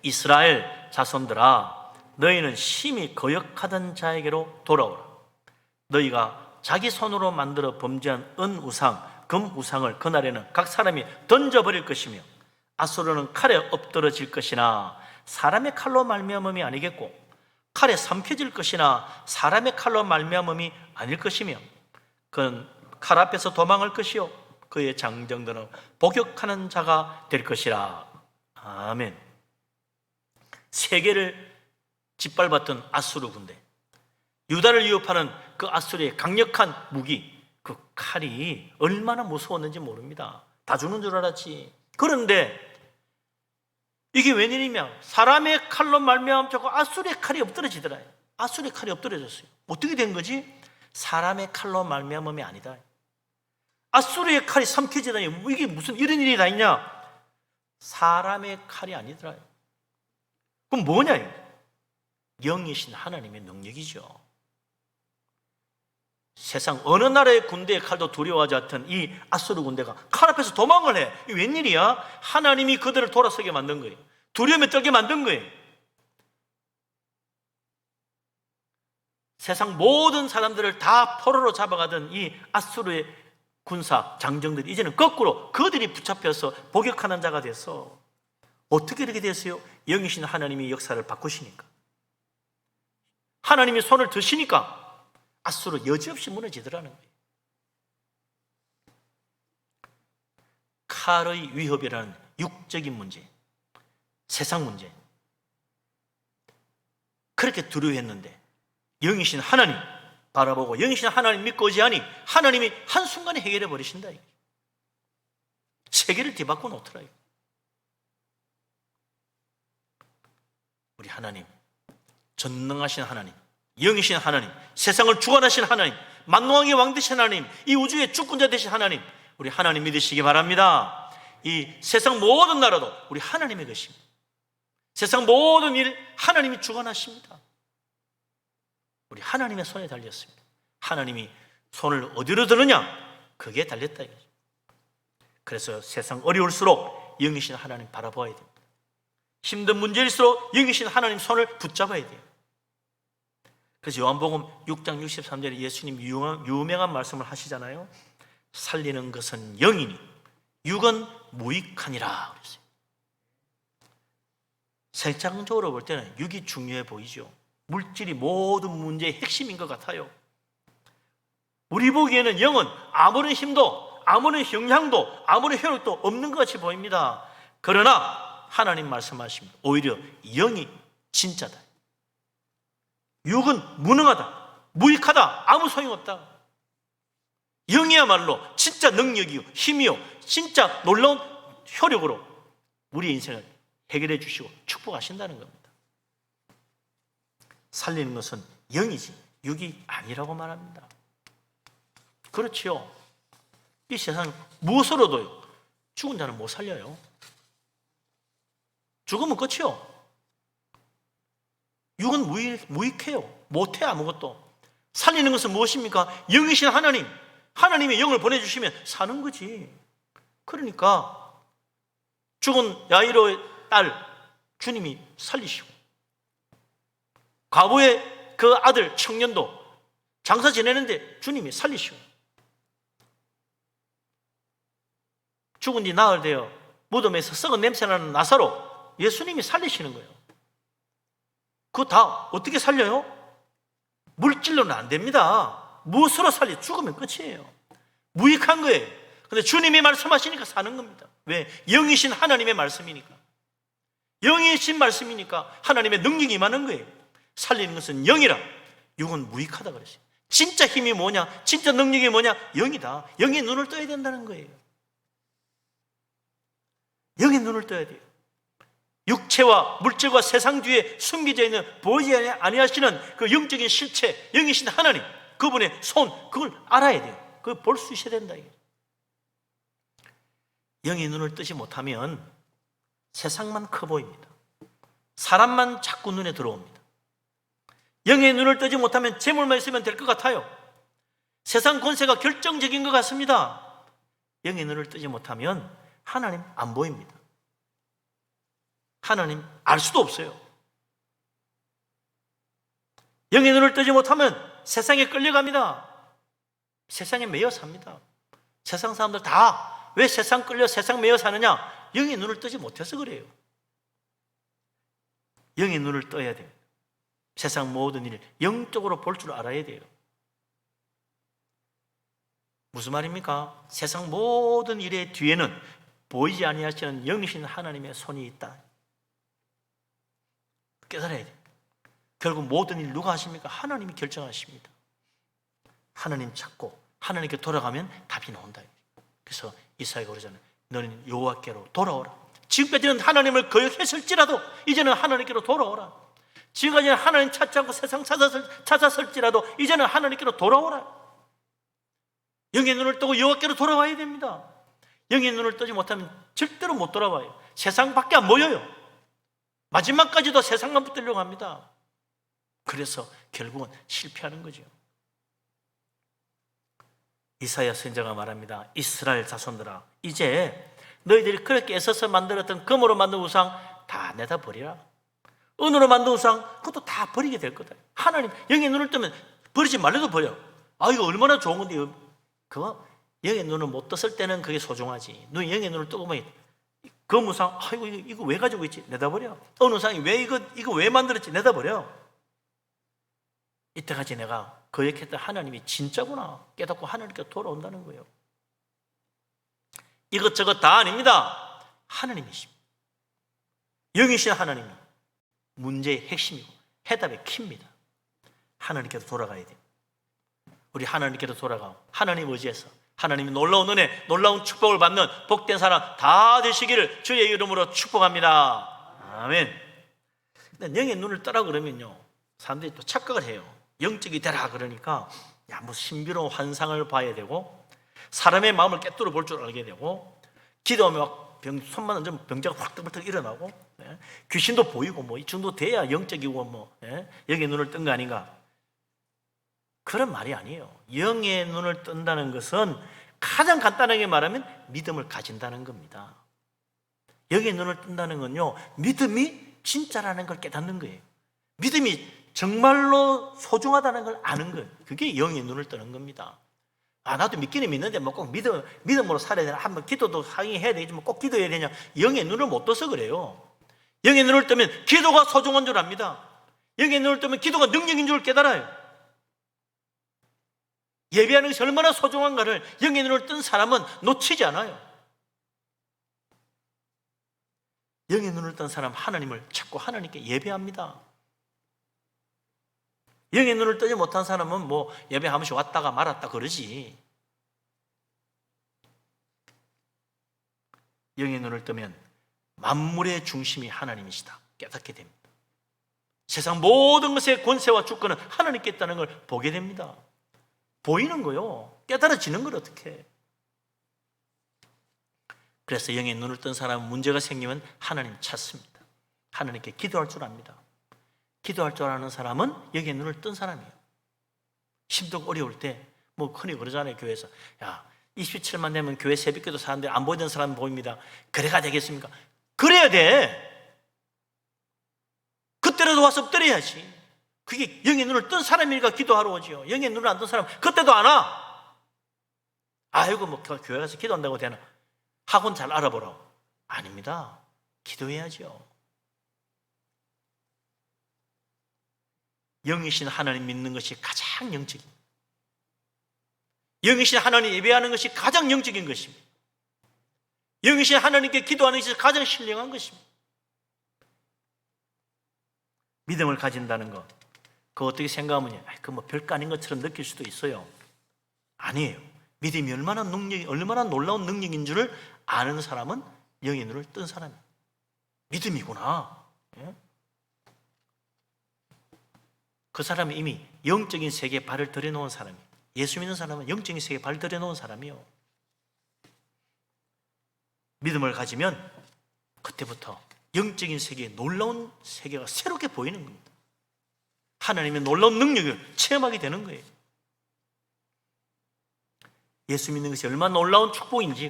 이스라엘 자손들아 너희는 심히 거역하던 자에게로 돌아오라. 너희가 자기 손으로 만들어 범죄한 은우상, 금우상을 그날에는 각 사람이 던져버릴 것이며 아수르는 칼에 엎드러질 것이나 사람의 칼로 말미암음이 아니겠고 칼에 삼켜질 것이나 사람의 칼로 말미암음이 아닐 것이며 그는 칼 앞에서 도망할 것이요 그의 장정들은 복역하는 자가 될 것이라. 아멘. 세계를 짓밟았던 아수르 군대, 유다를 위협하는 그 아수르의 강력한 무기, 그 칼이 얼마나 무서웠는지 모릅니다. 다 죽는 줄 알았지. 그런데 이게 웬일이냐? 사람의 칼로 말미암고 아수르의 칼이 엎드러지더라. 아수르의 칼이 엎드러졌어요. 어떻게 된 거지? 사람의 칼로 말미암음이 아니다. 아수르의 칼이 삼켜지다니 이게 무슨 이런 일이 다 있냐? 사람의 칼이 아니더라. 그럼 뭐냐? 영이신 하나님의 능력이죠. 세상 어느 나라의 군대의 칼도 두려워하지 않던 이 아수르 군대가 칼 앞에서 도망을 해. 이게 웬일이야? 하나님이 그들을 돌아서게 만든 거예요. 두려움에 떨게 만든 거예요. 세상 모든 사람들을 다 포로로 잡아가던 이 아수르의 군사 장정들이 이제는 거꾸로 그들이 붙잡혀서 복역하는 자가 돼서 어떻게 이렇게 됐어요? 영이신 하나님이 역사를 바꾸시니까, 하나님이 손을 드시니까 아수르 여지없이 무너지더라는 거예요. 칼의 위협이라는 육적인 문제, 세상 문제, 그렇게 두려워했는데 영이신 하나님 바라보고 영이신 하나님 믿고 의지하니 하나님이 한순간에 해결해 버리신다. 세계를 뒤바꿔 놓더라. 우리 하나님, 전능하신 하나님, 영이신 하나님, 세상을 주관하신 하나님, 만왕의 왕 되신 하나님, 이 우주의 주권자 되신 하나님, 우리 하나님 믿으시기 바랍니다. 이 세상 모든 나라도 우리 하나님의 것입니다. 세상 모든 일 하나님이 주관하십니다. 우리 하나님의 손에 달렸습니다. 하나님이 손을 어디로 드느냐? 그게 달렸다 이거죠. 그래서 세상 어려울수록 영이신 하나님 바라봐야 됩니다. 힘든 문제일수록 영이신 하나님 손을 붙잡아야 돼요. 그래서 요한복음 6장 63절에 예수님 유명한 말씀을 하시잖아요. 살리는 것은 영이니 육은 무익하니라 그랬어요. 세상적으로 볼 때는 육이 중요해 보이죠. 물질이 모든 문제의 핵심인 것 같아요. 우리 보기에는 영은 아무런 힘도, 아무런 영향도, 아무런 효력도 없는 것 같이 보입니다. 그러나 하나님 말씀하십니다. 오히려 영이 진짜다. 육은 무능하다, 무익하다, 아무 소용없다. 영이야말로 진짜 능력이요, 힘이요, 진짜 놀라운 효력으로 우리 인생을 해결해 주시고 축복하신다는 겁니다. 살리는 것은 영이지 육이 아니라고 말합니다. 그렇지요. 이 세상 무엇으로도요, 죽은 자는 못 살려요. 죽으면 끝이요. 육은 무익해요. 못해 아무것도. 살리는 것은 무엇입니까? 영이신 하나님, 하나님의 영을 보내주시면 사는 거지. 그러니까 죽은 야이로의 딸 주님이 살리시고, 과부의 그 아들 청년도 장사 지내는데 주님이 살리시고, 죽은 지 나흘 되어 무덤에서 썩은 냄새나는 나사로 예수님이 살리시는 거예요. 그거 다 어떻게 살려요? 물질로는 안 됩니다. 무엇으로 살려? 죽으면 끝이에요. 무익한 거예요. 근데 주님이 말씀하시니까 사는 겁니다. 왜? 영이신 하나님의 말씀이니까. 영이신 말씀이니까 하나님의 능력이 임하는 거예요. 살리는 것은 영이라, 육은 무익하다 그랬어요. 진짜 힘이 뭐냐? 진짜 능력이 뭐냐? 영이다. 영의 눈을 떠야 된다는 거예요. 영의 눈을 떠야 돼요. 육체와 물질과 세상 뒤에 숨겨져 있는 보이지 아니하시는 그 영적인 실체, 영이신 하나님, 그분의 손, 그걸 알아야 돼요. 그걸 볼 수 있어야 된다. 영의 눈을 뜨지 못하면 세상만 커 보입니다. 사람만 자꾸 눈에 들어옵니다. 영의 눈을 뜨지 못하면 재물만 있으면 될 것 같아요. 세상 권세가 결정적인 것 같습니다. 영의 눈을 뜨지 못하면 하나님 안 보입니다. 하나님 알 수도 없어요. 영의 눈을 뜨지 못하면 세상에 끌려갑니다. 세상에 매여 삽니다. 세상 사람들 다 왜 세상 끌려 세상 매여 사느냐? 영의 눈을 뜨지 못해서 그래요. 영의 눈을 떠야 돼요. 세상 모든 일을 영적으로 볼 줄 알아야 돼요. 무슨 말입니까? 세상 모든 일의 뒤에는 보이지 아니하시는 영이신 하나님의 손이 있다. 깨달아야 돼요. 결국 모든 일 누가 하십니까? 하나님이 결정하십니다. 하나님 찾고 하나님께 돌아가면 답이 나온다. 그래서 이사야가 그러잖아요. 너는 여호와께로 돌아오라. 지금까지는 하나님을 거역했을지라도 이제는 하나님께로 돌아오라. 지금까지는 하나님 찾지 않고 세상 찾았을지라도 이제는 하나님께로 돌아오라. 영의 눈을 뜨고 여호와께로 돌아와야 됩니다. 영의 눈을 뜨지 못하면 절대로 못 돌아와요. 세상 밖에 안 보여요. 마지막까지도 세상만 붙들려고 합니다. 그래서 결국은 실패하는 거죠. 이사야 선지자가 말합니다. 이스라엘 자손들아, 이제 너희들이 그렇게 애써서 만들었던 금으로 만든 우상 다 내다 버리라. 은으로 만든 우상 그것도 다 버리게 될 거다. 하나님 영의 눈을 뜨면 버리지 말래도 버려. 아, 이거 얼마나 좋은 건데. 그거 영의 눈을 못 떴을 때는 그게 소중하지. 너 영의 눈을 뜨고 보면 금 우상, 아이고 이거 왜 가지고 있지? 내다 버려. 어느 우상이 왜 이거 왜 만들었지? 내다 버려. 이때까지 내가 거역했던 하나님이 진짜구나 깨닫고 하나님께 돌아온다는 거예요. 이것저것 다 아닙니다. 하나님이십니다. 영이신 하나님이 문제의 핵심이고 해답의 키입니다. 하나님께로 돌아가야 돼요. 우리 하나님께로 돌아가고 하나님 의지해서 하나님이 놀라운 은혜, 놀라운 축복을 받는 복된 사람 다 되시기를 주의 이름으로 축복합니다. 아멘. 근데 영의 눈을 떠라 그러면요, 사람들이 또 착각을 해요. 영적이 되라 그러니까 야, 뭐 신비로운 환상을 봐야 되고 사람의 마음을 깨뚫어 볼 줄 알게 되고 기도하면 막 손만 얹으면 병자가 확 벌떡 일어나고 귀신도 보이고 뭐 이 정도 돼야 영적이고 뭐 영의 눈을 뜬 거 아닌가? 그런 말이 아니에요. 영의 눈을 뜬다는 것은 가장 간단하게 말하면 믿음을 가진다는 겁니다. 영의 눈을 뜬다는 건요, 믿음이 진짜라는 걸 깨닫는 거예요. 믿음이 정말로 소중하다는 걸 아는 거예요. 그게 영의 눈을 뜨는 겁니다. 아, 나도 믿기는 믿는데 뭐 꼭 믿음으로 살아야 되나? 한번 기도도 하긴 해야 되지 뭐 꼭 기도해야 되냐? 영의 눈을 못 떠서 그래요. 영의 눈을 뜨면 기도가 소중한 줄 압니다. 영의 눈을 뜨면 기도가 능력인 줄 깨달아요. 예배하는 것이 얼마나 소중한가를 영의 눈을 뜬 사람은 놓치지 않아요. 영의 눈을 뜬 사람 하나님을 찾고 하나님께 예배합니다. 영의 눈을 뜨지 못한 사람은 뭐 예배하면서 왔다가 말았다 그러지. 영의 눈을 뜨면 만물의 중심이 하나님이시다 깨닫게 됩니다. 세상 모든 것의 권세와 주권은 하나님께 있다는 걸 보게 됩니다. 보이는 거요. 깨달아지는 걸 어떻게 해. 그래서 영의 눈을 뜬 사람은 문제가 생기면 하나님 찾습니다. 하나님께 기도할 줄 압니다. 기도할 줄 아는 사람은 영의 눈을 뜬 사람이에요. 힘들고 어려울 때 뭐 흔히 그러잖아요. 교회에서 야 27만 되면 교회 새벽기도 사는데 안 보이던 사람 보입니다. 그래가 되겠습니까? 그래야 돼. 그때라도 와서 엎드려야지. 그게 영의 눈을 뜬 사람이니까 기도하러 오지요. 영의 눈을 안 뜬 사람 그때도 안 와. 아이고 뭐 교회 가서 기도한다고 되나? 학원 잘 알아보라고. 아닙니다. 기도해야죠. 영이신 하나님 믿는 것이 가장 영적입니다. 영이신 하나님 예배하는 것이 가장 영적인 것입니다. 영이신 하나님께 기도하는 것이 가장 신령한 것입니다. 믿음을 가진다는 것, 그거 어떻게 생각하면 그 뭐 별거 아닌 것처럼 느낄 수도 있어요. 아니에요. 믿음이 얼마나 놀라운 능력인 줄을 아는 사람은 영의 눈을 뜬 사람이에요. 믿음이구나. 예? 그 사람이 이미 영적인 세계에 발을 들여놓은 사람이에요. 예수 믿는 사람은 영적인 세계에 발을 들여놓은 사람이에요. 믿음을 가지면 그때부터 영적인 세계에 놀라운 세계가 새롭게 보이는 겁니다. 하나님의 놀라운 능력을 체험하게 되는 거예요. 예수 믿는 것이 얼마나 놀라운 축복인지,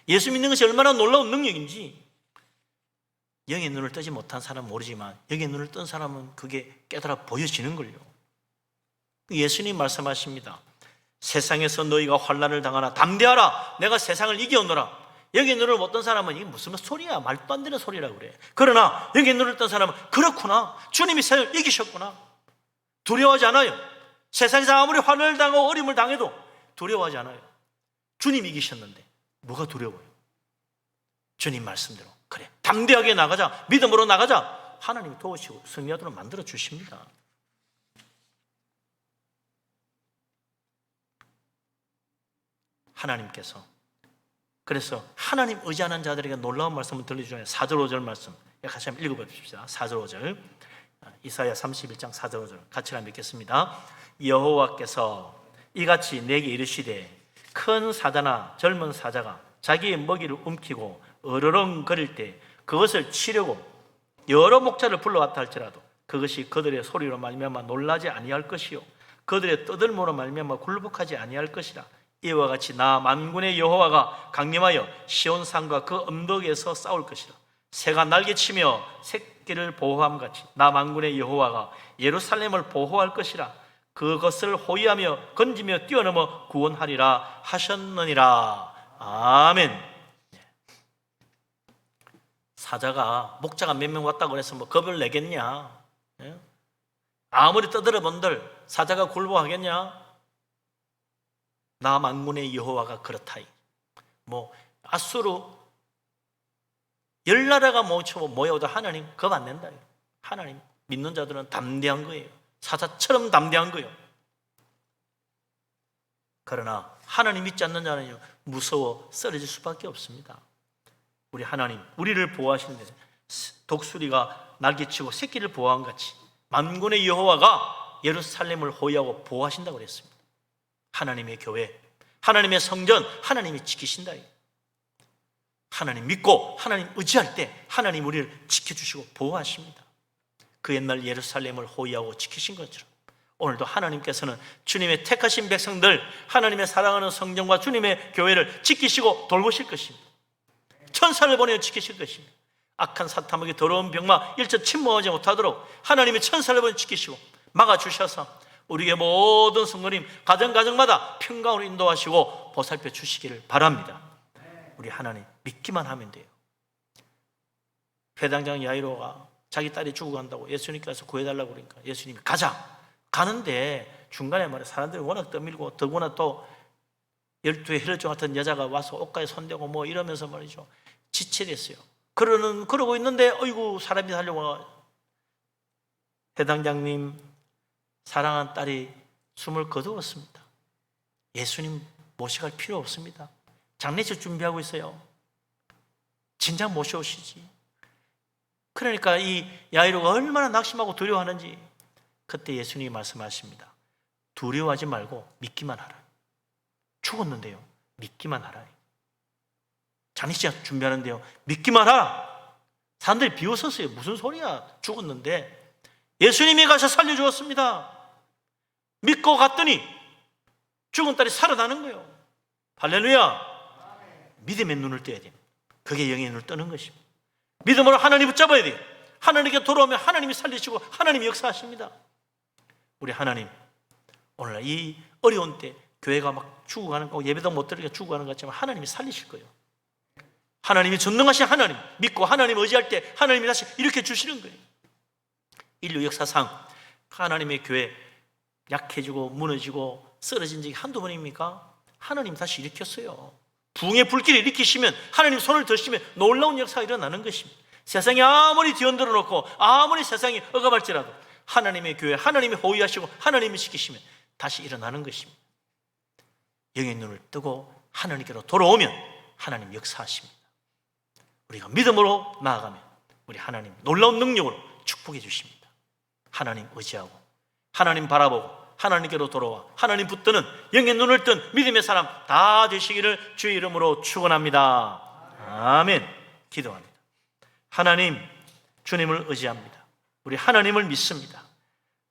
예수 믿는 것이 얼마나 놀라운 능력인지 영의 눈을 뜨지 못한 사람은 모르지만 영의 눈을 뜬 사람은 그게 깨달아 보여지는 걸요. 예수님 말씀하십니다. 세상에서 너희가 환난을 당하나 담대하라. 내가 세상을 이겨오노라. 영의 눈을 못 뜬 사람은 이게 무슨 소리야, 말도 안 되는 소리라고 그래. 그러나 영의 눈을 뜬 사람은 그렇구나, 주님이 세상을 이기셨구나, 두려워하지 않아요. 세상에서 아무리 환난을 당하고 어려움을 당해도 두려워하지 않아요. 주님이 이기셨는데 뭐가 두려워요? 주님 말씀대로 그래 담대하게 나가자, 믿음으로 나가자. 하나님이 도우시고 승리하도록 만들어 주십니다. 하나님께서 그래서 하나님 의지하는 자들에게 놀라운 말씀을 들려주잖아요. 4절 5절 말씀 같이 한번 읽어봅시다. 4절 5절 이사야 31장 4절 5절 같이 한번 읽겠습니다. 여호와께서 이같이 내게 이르시되 큰 사자나 젊은 사자가 자기의 먹이를 움키고 어르렁거릴 때 그것을 치려고 여러 목자를 불러왔다 할지라도 그것이 그들의 소리로 말미암아 놀라지 아니할 것이요 그들의 떠들므로 말미암아 굴복하지 아니할 것이라. 이와 같이 나 만군의 여호와가 강림하여 시온산과 그 언덕에서 싸울 것이라. 새가 날개치며 새끼를 보호함 같이 나 만군의 여호와가 예루살렘을 보호할 것이라. 그것을 호위하며 건지며 뛰어넘어 구원하리라 하셨느니라. 아멘. 사자가 목자가 몇 명 왔다고 해서 뭐 겁을 내겠냐? 아무리 떠들어본들 사자가 굴복하겠냐? 나 만군의 여호와가 그렇다이. 뭐 아수르 10나라가 모여도 하나님 겁 안 낸다. 하나님 믿는 자들은 담대한 거예요. 사자처럼 담대한 거예요. 그러나 하나님 믿지 않는 자는요 무서워 쓰러질 수밖에 없습니다. 우리 하나님 우리를 보호하시는데 독수리가 날개치고 새끼를 보호한 같이 만군의 여호와가 예루살렘을 호위하고 보호하신다고 그랬습니다. 하나님의 교회, 하나님의 성전, 하나님이 지키신다. 하나님 믿고 하나님 의지할 때 하나님 우리를 지켜주시고 보호하십니다. 그 옛날 예루살렘을 호위하고 지키신 것처럼 오늘도 하나님께서는 주님의 택하신 백성들, 하나님의 사랑하는 성전과 주님의 교회를 지키시고 돌보실 것입니다. 천사를 보내어 지키실 것입니다. 악한 사탐에게 더러운 병마 일체 침몰하지 못하도록 하나님의 천사를 보내어 지키시고 막아주셔서 우리의 모든 성도님 가정마다 평강으로 인도하시고 보살펴 주시기를 바랍니다. 우리 하나님 믿기만 하면 돼요. 회당장 야이로가 자기 딸이 죽어간다고 예수님께서 구해달라고 그러니까 예수님이 가자. 가는데 중간에 말이야 사람들이 워낙 떠밀고 더구나 또 12의 헤롯 같은 여자가 와서 옷가에 손대고 뭐 이러면서 말이죠 지체됐어요. 그러고 있는데 어이구 사람이 달려와 회당장님 사랑한 딸이 숨을 거두었습니다. 예수님 모셔갈 필요 없습니다. 장례식 준비하고 있어요. 진작 모셔오시지. 그러니까 이 야이로가 얼마나 낙심하고 두려워하는지 그때 예수님이 말씀하십니다. 두려워하지 말고 믿기만 하라. 죽었는데요. 믿기만 하라. 장례식 준비하는데요. 믿기만 하라. 사람들이 비웃었어요. 무슨 소리야. 죽었는데. 예수님이 가서 살려주었습니다. 믿고 갔더니 죽은 딸이 살아나는 거예요. 할렐루야. 믿음의 눈을 떼야 돼요. 그게 영의 눈을 뜨는 것입니다. 믿음으로 하나님 붙잡아야 돼요. 하나님께 돌아오면 하나님이 살리시고 하나님이 역사하십니다. 우리 하나님 오늘날 이 어려운 때 교회가 막 죽어가는 거 예배도 못 드리게 죽어가는 것 같지만 하나님이 살리실 거예요. 하나님이 전능하신 하나님 믿고 하나님 의지할 때 하나님이 다시 일으켜 주시는 거예요. 인류 역사상 하나님의 교회 약해지고 무너지고 쓰러진 적이 한두 번입니까? 하나님 다시 일으켰어요. 부흥의 불길을 일으키시면 하나님 손을 드시면 놀라운 역사가 일어나는 것입니다. 세상이 아무리 뒤흔들어 놓고 아무리 세상이 억압할지라도 하나님의 교회 하나님이 호위하시고 하나님이 지키시면 다시 일어나는 것입니다. 영의 눈을 뜨고 하나님께로 돌아오면 하나님 역사하십니다. 우리가 믿음으로 나아가면 우리 하나님 놀라운 능력으로 축복해 주십니다. 하나님 의지하고 하나님 바라보고 하나님께로 돌아와 하나님 붙드는 영의 눈을 뜬 믿음의 사람 다 되시기를 주의 이름으로 축원합니다. 아멘. 기도합니다. 하나님 주님을 의지합니다. 우리 하나님을 믿습니다.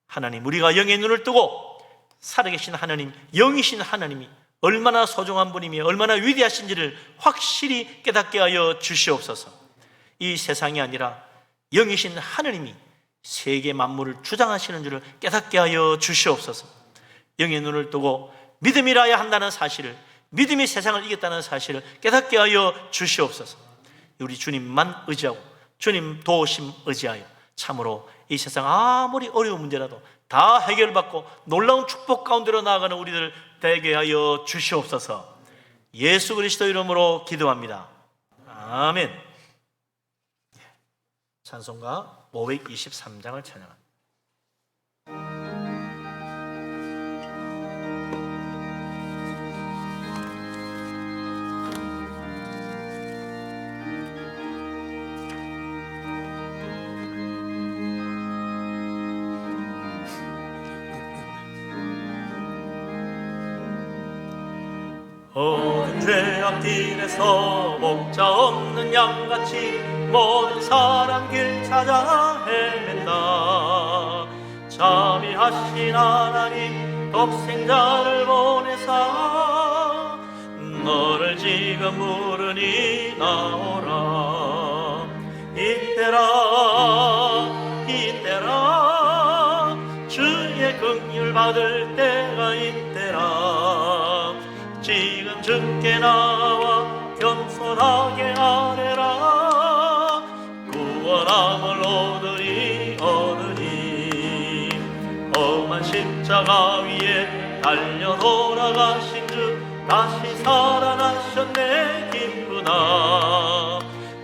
하나님 우리가 영의 눈을 뜨고 살아계신 하나님 영이신 하나님이 얼마나 소중한 분이며 얼마나 위대하신지를 확실히 깨닫게 하여 주시옵소서. 이 세상이 아니라 영이신 하나님이 세계 만물을 주장하시는 줄을 깨닫게 하여 주시옵소서. 영의 눈을 뜨고 믿음이라야 한다는 사실을 믿음이 세상을 이겼다는 사실을 깨닫게 하여 주시옵소서. 우리 주님만 의지하고 주님 도우심 의지하여 참으로 이 세상 아무리 어려운 문제라도 다 해결받고 놀라운 축복 가운데로 나아가는 우리들 되게 하여 주시옵소서. 예수 그리스도 이름으로 기도합니다. 아멘. 찬송가 523장을 찬양합니다. 어두운 죄악 길에서 목자 없는 양같이 모든 사람 길 찾아 헤맨다. 자비하신 하나님 독생자를 보내사 너를 지금 부르니 나오라. 이때라 주의 긍휼 받을 때가 이때라. 지금 주께 나와 겸손하게 아뢰라. 구원함을 얻으니 험한 십자가 위에 달려 돌아가신 주 다시 살아나셨네. 기쁘다.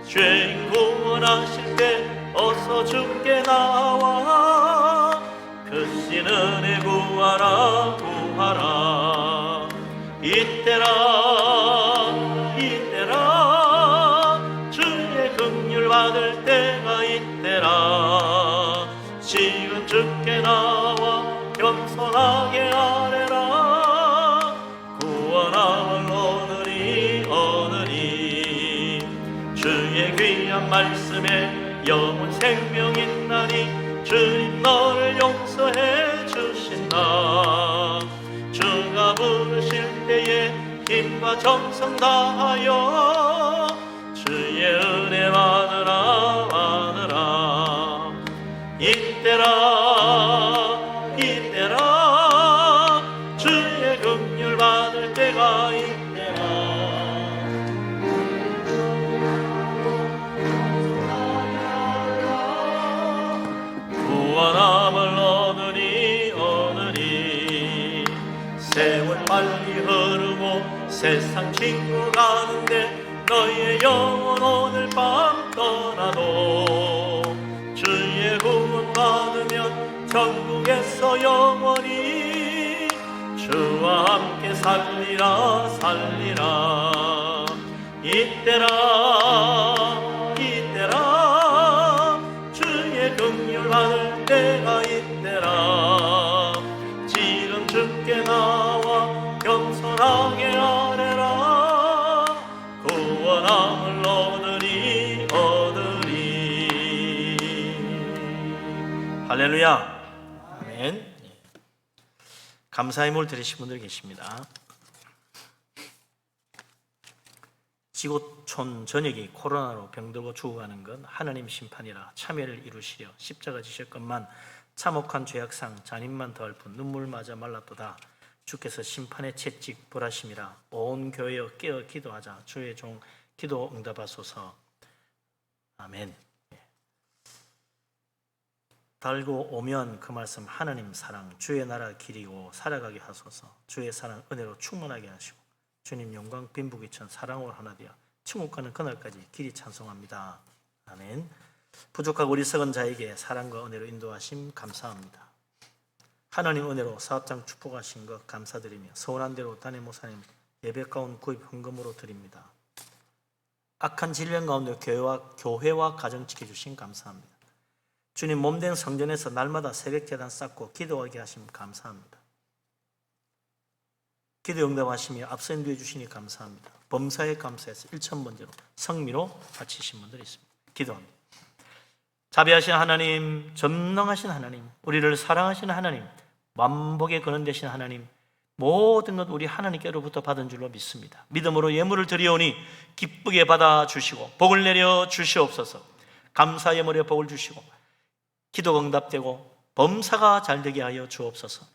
죄인 구원하실 때 어서 주께 나와 크신 은혜 구하라 구하라. 이때라 주의 긍휼 받을 때가 이때라. 지금 주께 나와 겸손하게 아뢰라. 구원함을 얻으니 주의 귀한 말씀에 영원 생명 있나니 주님 너를 용서해 주신다. 주가 부르실 때에 힘과 정성 다하여 주의 은혜 받으라 받으라. 이때라 주의 긍휼 받을 때가 이때라. 세상 친구 가는데 너희의 영혼 오늘 밤 떠나도 주의 구원 받으면 천국에서 영원히 주와 함께 살리라 살리라. 이때라 이때라 주의 긍휼 받을 때가 이때라. 지금 주께 나와 겸손하게 아뢰라. 구원함을 얻으리 얻으리. 할렐루야. 아멘. 감사의 물 드리신 분들 계십니다. 지구촌 전역이 코로나로 병들고 죽어가는 건 하나님 심판이라 참회를 이루시려 십자가 지셨건만 참혹한 죄악상 잔인만 더할 뿐 눈물 맞아 말랐도다. 주께서 심판의 채찍 벌하심이라. 온 교회여 깨어 기도하자. 주의 종 기도 응답하소서. 아멘. 달고 오면 그 말씀 하나님 사랑 주의 나라 길이고 살아가게 하소서. 주의 사랑 은혜로 충만하게 하시고 주님 영광 빈부귀천 사랑으로 하나 되어 천국 가는 그날까지 길이 찬송합니다. 아멘. 부족하고 어리석은 자에게 사랑과 은혜로 인도하심 감사합니다. 하나님 은혜로 사업장 축복하신 것 감사드리며 서운한 대로 담임 목사님 예배 가운 구입 헌금으로 드립니다. 악한 질병 가운데 교회와 가정 지켜주신 감사합니다. 주님 몸된 성전에서 날마다 새벽 제단 쌓고 기도하게 하심 감사합니다. 기도 응답하시며 앞서 인도해 주시니 감사합니다. 범사에 감사해서 1,000번째로 성미로 바치신 분들이 있습니다. 기도합니다. 자비하신 하나님, 전능하신 하나님, 우리를 사랑하시는 하나님, 만복의 근원 되신 하나님, 모든 것 우리 하나님께로부터 받은 줄로 믿습니다. 믿음으로 예물을 드리오니 기쁘게 받아주시고 복을 내려 주시옵소서. 감사 예물에 복을 주시고 기도가 응답되고 범사가 잘되게 하여 주옵소서.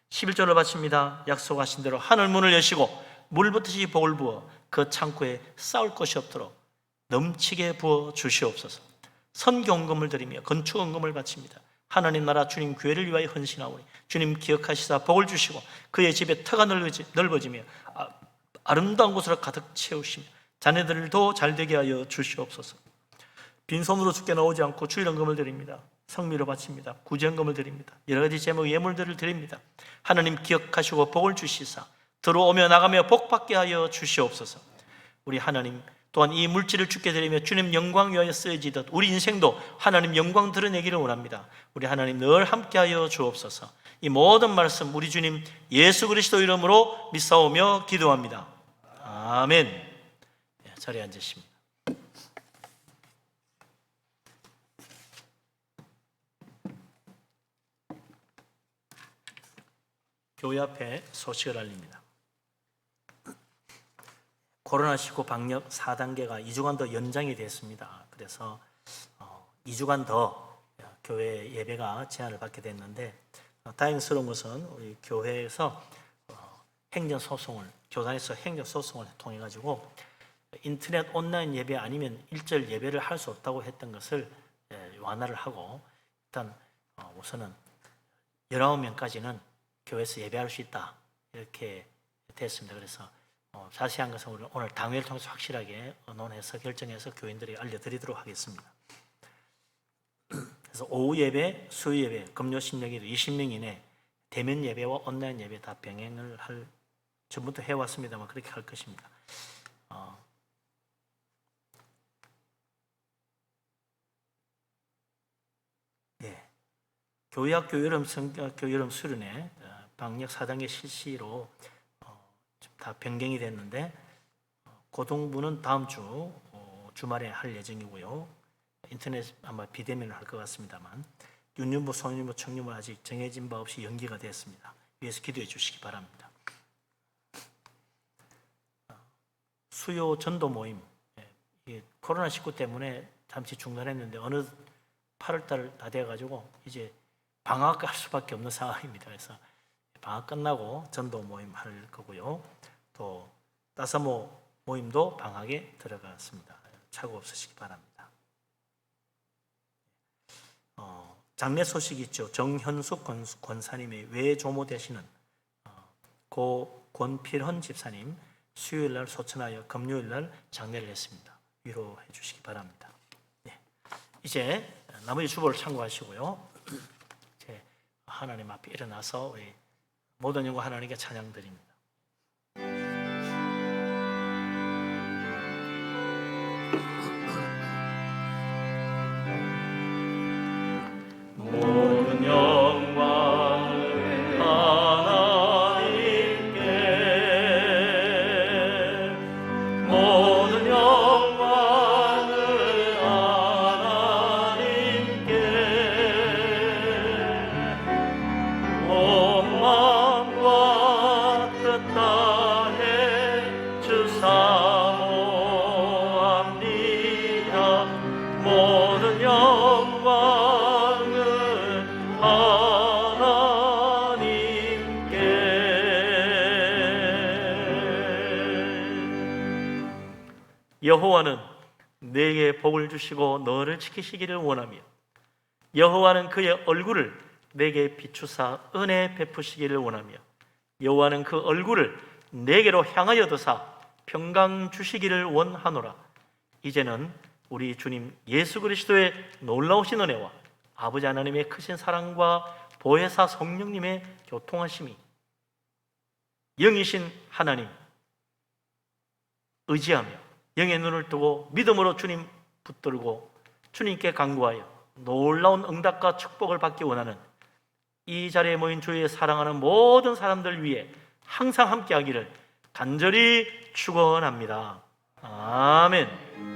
11절을 바칩니다. 약속하신 대로 하늘 문을 여시고 물붓듯이 복을 부어 그 창고에 쌓을 것이 없도록 넘치게 부어 주시옵소서. 선교헌금을 드리며 건축헌금을 바칩니다. 하나님 나라 주님 교회를 위하여 헌신하오니 주님 기억하시사 복을 주시고 그의 집에 터가 넓어지며 아름다운 곳으로 가득 채우시며 자녀들도 잘되게 하여 주시옵소서. 빈손으로 주께 나오지 않고 주일헌금을 드립니다. 성미로 바칩니다. 구제헌금을 드립니다. 여러 가지 제목 예물들을 드립니다. 하나님 기억하시고 복을 주시사 들어오며 나가며 복받게 하여 주시옵소서. 우리 하나님 또한 이 물질을 주께 드리며 주님 영광 위하여 쓰여지듯 우리 인생도 하나님 영광 드러내기를 원합니다. 우리 하나님 늘 함께하여 주옵소서. 이 모든 말씀 우리 주님 예수 그리스도 이름으로 믿사오며 기도합니다. 아멘. 자리에 앉으십니다. 교회 앞에 소식을 알립니다. 코로나19 방역 4단계가 2주간 더 연장이 됐습니다. 그래서 2주간 더 교회 예배가 제한을 받게 됐는데 다행스러운 것은 우리 교회에서 교단에서 행정소송을 통해 가지고 인터넷 온라인 예배 아니면 일절 예배를 할 수 없다고 했던 것을 완화를 하고 일단 우선은 19명까지는 교회에서 예배할 수 있다 이렇게 됐습니다. 그래서 자세한 것은 우리 오늘 당회를 통해서 확실하게 논해서 결정해서 교인들에게 알려드리도록 하겠습니다. 그래서 오후 예배, 수요 예배, 금요 신령기도 20명 이내 대면 예배와 온라인 예배 다 병행을 할 전부터 해왔습니다만 그렇게 할 것입니다. 교회학교 여름 수련회 방역 4단계 실시로 다 변경이 됐는데 고등부는 다음 주 주말에 할 예정이고요. 인터넷 아마 비대면을 할 것 같습니다만 윤유부, 소유부, 청유부 아직 정해진 바 없이 연기가 됐습니다. 위에서 기도해 주시기 바랍니다. 수요 전도 모임 코로나19 때문에 잠시 중단했는데 어느 8월달 다 돼가지고 이제 방학할 수밖에 없는 상황입니다. 그래서 방학 끝나고 전도 모임 할 거고요. 또 따사모 모임도 방학에 들어갔습니다. 착오 없으시기 바랍니다. 장례 소식이 있죠. 정현숙 권사님의 외조모 되시는 고 권필헌 집사님 수요일 날 소천하여 금요일 날 장례를 했습니다. 위로해 주시기 바랍니다. 네. 이제 나머지 주보를 참고하시고요. 이제 하나님 앞에 일어나서 우리 모든 영광 하나님께 찬양 드립니다. 모든 영광을 하나님께, 모든 영광을 하나님께, 온 마음과 뜻 다해 주 사모합니다. 모든 영광을 하나님께. 여호와는 내게 복을 주시고 너를 지키시기를 원하며, 여호와는 그의 얼굴을 내게 비추사 은혜 베푸시기를 원하며, 여호와는 그 얼굴을 내게로 향하여 드사 평강 주시기를 원하노라. 이제는 우리 주님 예수 그리스도의 놀라우신 은혜와 아버지 하나님의 크신 사랑과 보혜사 성령님의 교통하심이, 영이신 하나님 의지하며 영의 눈을 뜨고 믿음으로 주님 붙들고 주님께 간구하여 놀라운 응답과 축복을 받기 원하는 이 자리에 모인 주의 사랑하는 모든 사람들 위해 항상 함께하기를 간절히 축원합니다. 아멘.